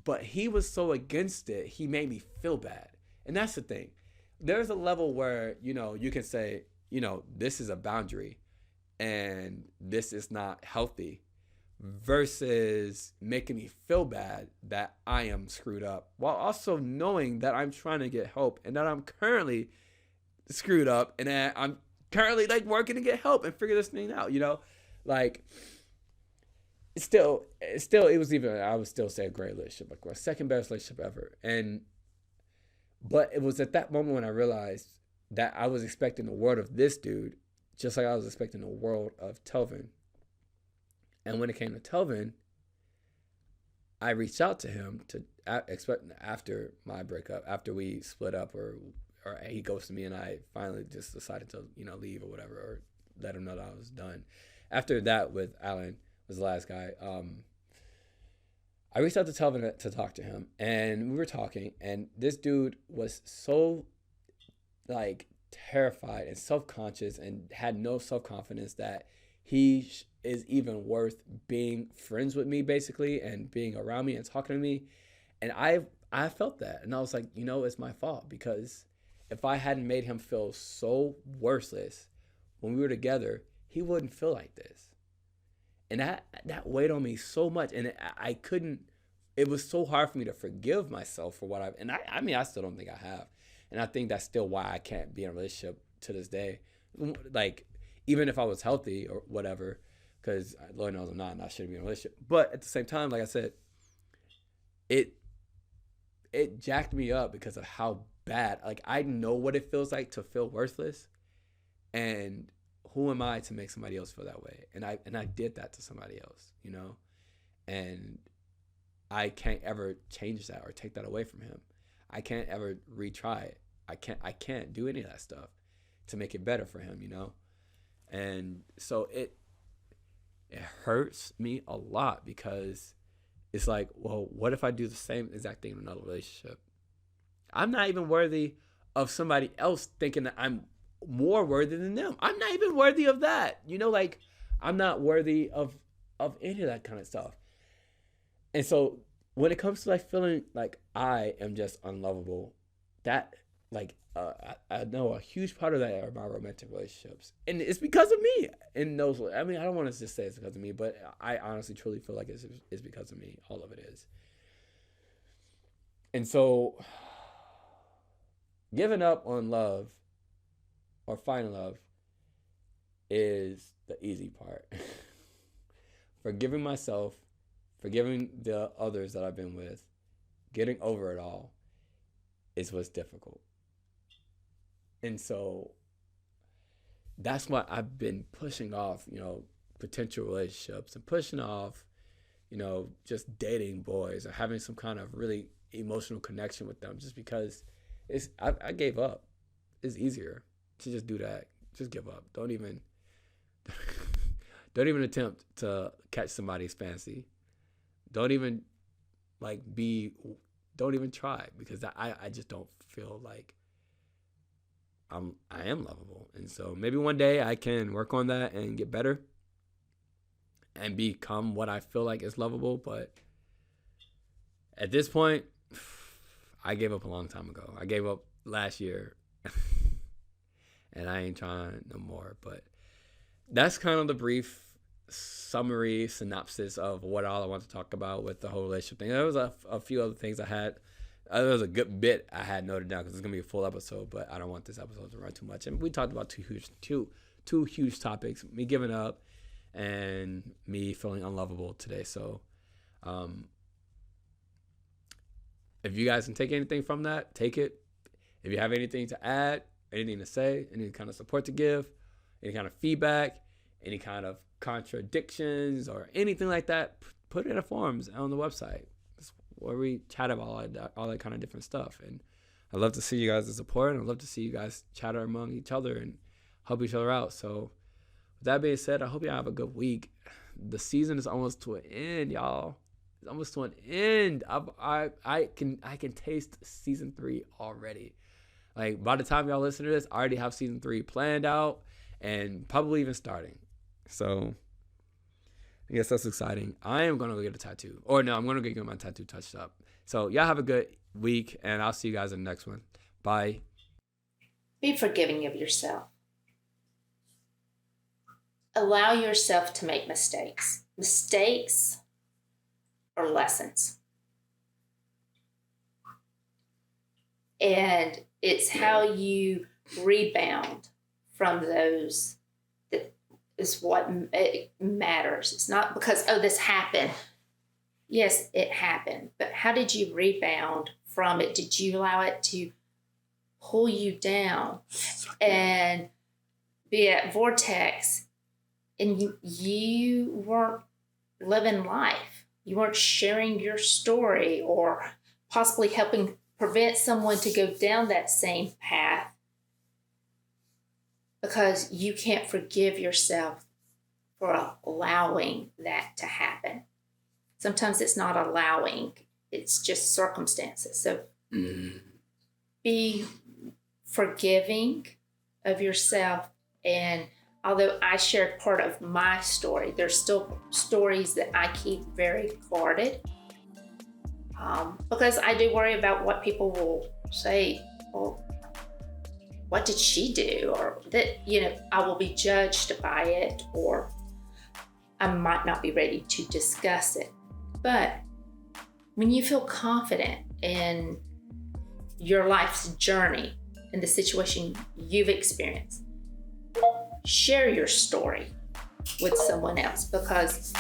but he was so against it, he made me feel bad. And that's the thing. There's a level where, you can say, this is a boundary and this is not healthy, versus making me feel bad that I am screwed up, while also knowing that I'm trying to get help and that I'm currently screwed up and that I'm currently like working to get help and figure this thing out, like it was even, I would still say a great relationship, like my second best relationship ever. But it was at that moment when I realized that I was expecting the world of this dude, just like I was expecting the world of Telvin. And when it came to Telvin, I reached out to him to expect after my breakup, after we split up, or he ghosted me, and I finally just decided to leave or whatever, or let him know that I was done. After that, with Alan, was the last guy. I reached out to Telvin to talk to him, and we were talking, and this dude was so like terrified and self-conscious and had no self-confidence that he is even worth being friends with me, basically, and being around me and talking to me. And I felt that, and I was like, it's my fault, because if I hadn't made him feel so worthless when we were together, he wouldn't feel like this. And that weighed on me so much, and I couldn't. It was so hard for me to forgive myself for what I've. And I mean, I still don't think I have, and I think that's still why I can't be in a relationship to this day. Like, even if I was healthy or whatever, because Lord knows I'm not, and I shouldn't be in a relationship. But at the same time, like I said, it jacked me up because of how bad. Like, I know what it feels like to feel worthless, and who am I to make somebody else feel that way? And I did that to somebody else, and I can't ever change that or take that away from him. I can't ever retry it. I can't do any of that stuff to make it better for him, And so it hurts me a lot, because it's like, well, what if I do the same exact thing in another relationship? I'm not even worthy of somebody else thinking that I'm more worthy than them. I'm not even worthy of that. Like, I'm not worthy of any of that kind of stuff. And so when it comes to like feeling like I am just unlovable, that like I know a huge part of that are my romantic relationships, and it's because of me. In those, I mean, I don't want to just say it's because of me, but I honestly truly feel like it's because of me. All of it is. And so giving up on love or finding love is the easy part. Forgiving myself, forgiving the others that I've been with, getting over it all is what's difficult. And so that's why I've been pushing off, potential relationships, and pushing off just dating boys or having some kind of really emotional connection with them, just because I gave up. It's easier to just do that. Just give up. Don't even attempt to catch somebody's fancy. Don't even don't even try, because I just don't feel like I am lovable. And so maybe one day I can work on that and get better and become what I feel like is lovable. But at this point, I gave up a long time ago. I gave up last year and I ain't trying no more. But that's kind of the brief summary synopsis of what all I want to talk about with the whole relationship thing. There was a few other things I had. There was a good bit I had noted down because it's gonna be a full episode, but I don't want this episode to run too much. And we talked about two huge topics: me giving up and me feeling unlovable today. So, if you guys can take anything from that, take it. If you have anything to add, anything to say, any kind of support to give, any kind of feedback, any kind of contradictions or anything like that, put it in the forums on the website. It's where we chat about all that kind of different stuff. And I love to see you guys' support, and I love to see you guys chatter among each other and help each other out. So with that being said, I hope y'all have a good week. The season is almost to an end, y'all. It's almost to an end. I can taste season 3 already. Like, by the time y'all listen to this, I already have season 3 planned out and probably even starting. So I guess that's exciting. I am going to go get a tattoo. Or no, I'm going to get my tattoo touched up. So y'all have a good week, and I'll see you guys in the next one. Bye. Be forgiving of yourself. Allow yourself to make mistakes. Mistakes are lessons. And it's how you rebound from those that is what it matters. It's not because, this happened. Yes, it happened. But how did you rebound from it? Did you allow it to pull you down and be at vortex, and you weren't living life? You weren't sharing your story or possibly helping prevent someone to go down that same path because you can't forgive yourself for allowing that to happen. Sometimes it's not allowing, it's just circumstances. So be forgiving of yourself. And although I shared part of my story, there's still stories that I keep very guarded. Because I do worry about what people will say. Well, what did she do? Or that, I will be judged by it, or I might not be ready to discuss it. But when you feel confident in your life's journey and the situation you've experienced, share your story with someone else, because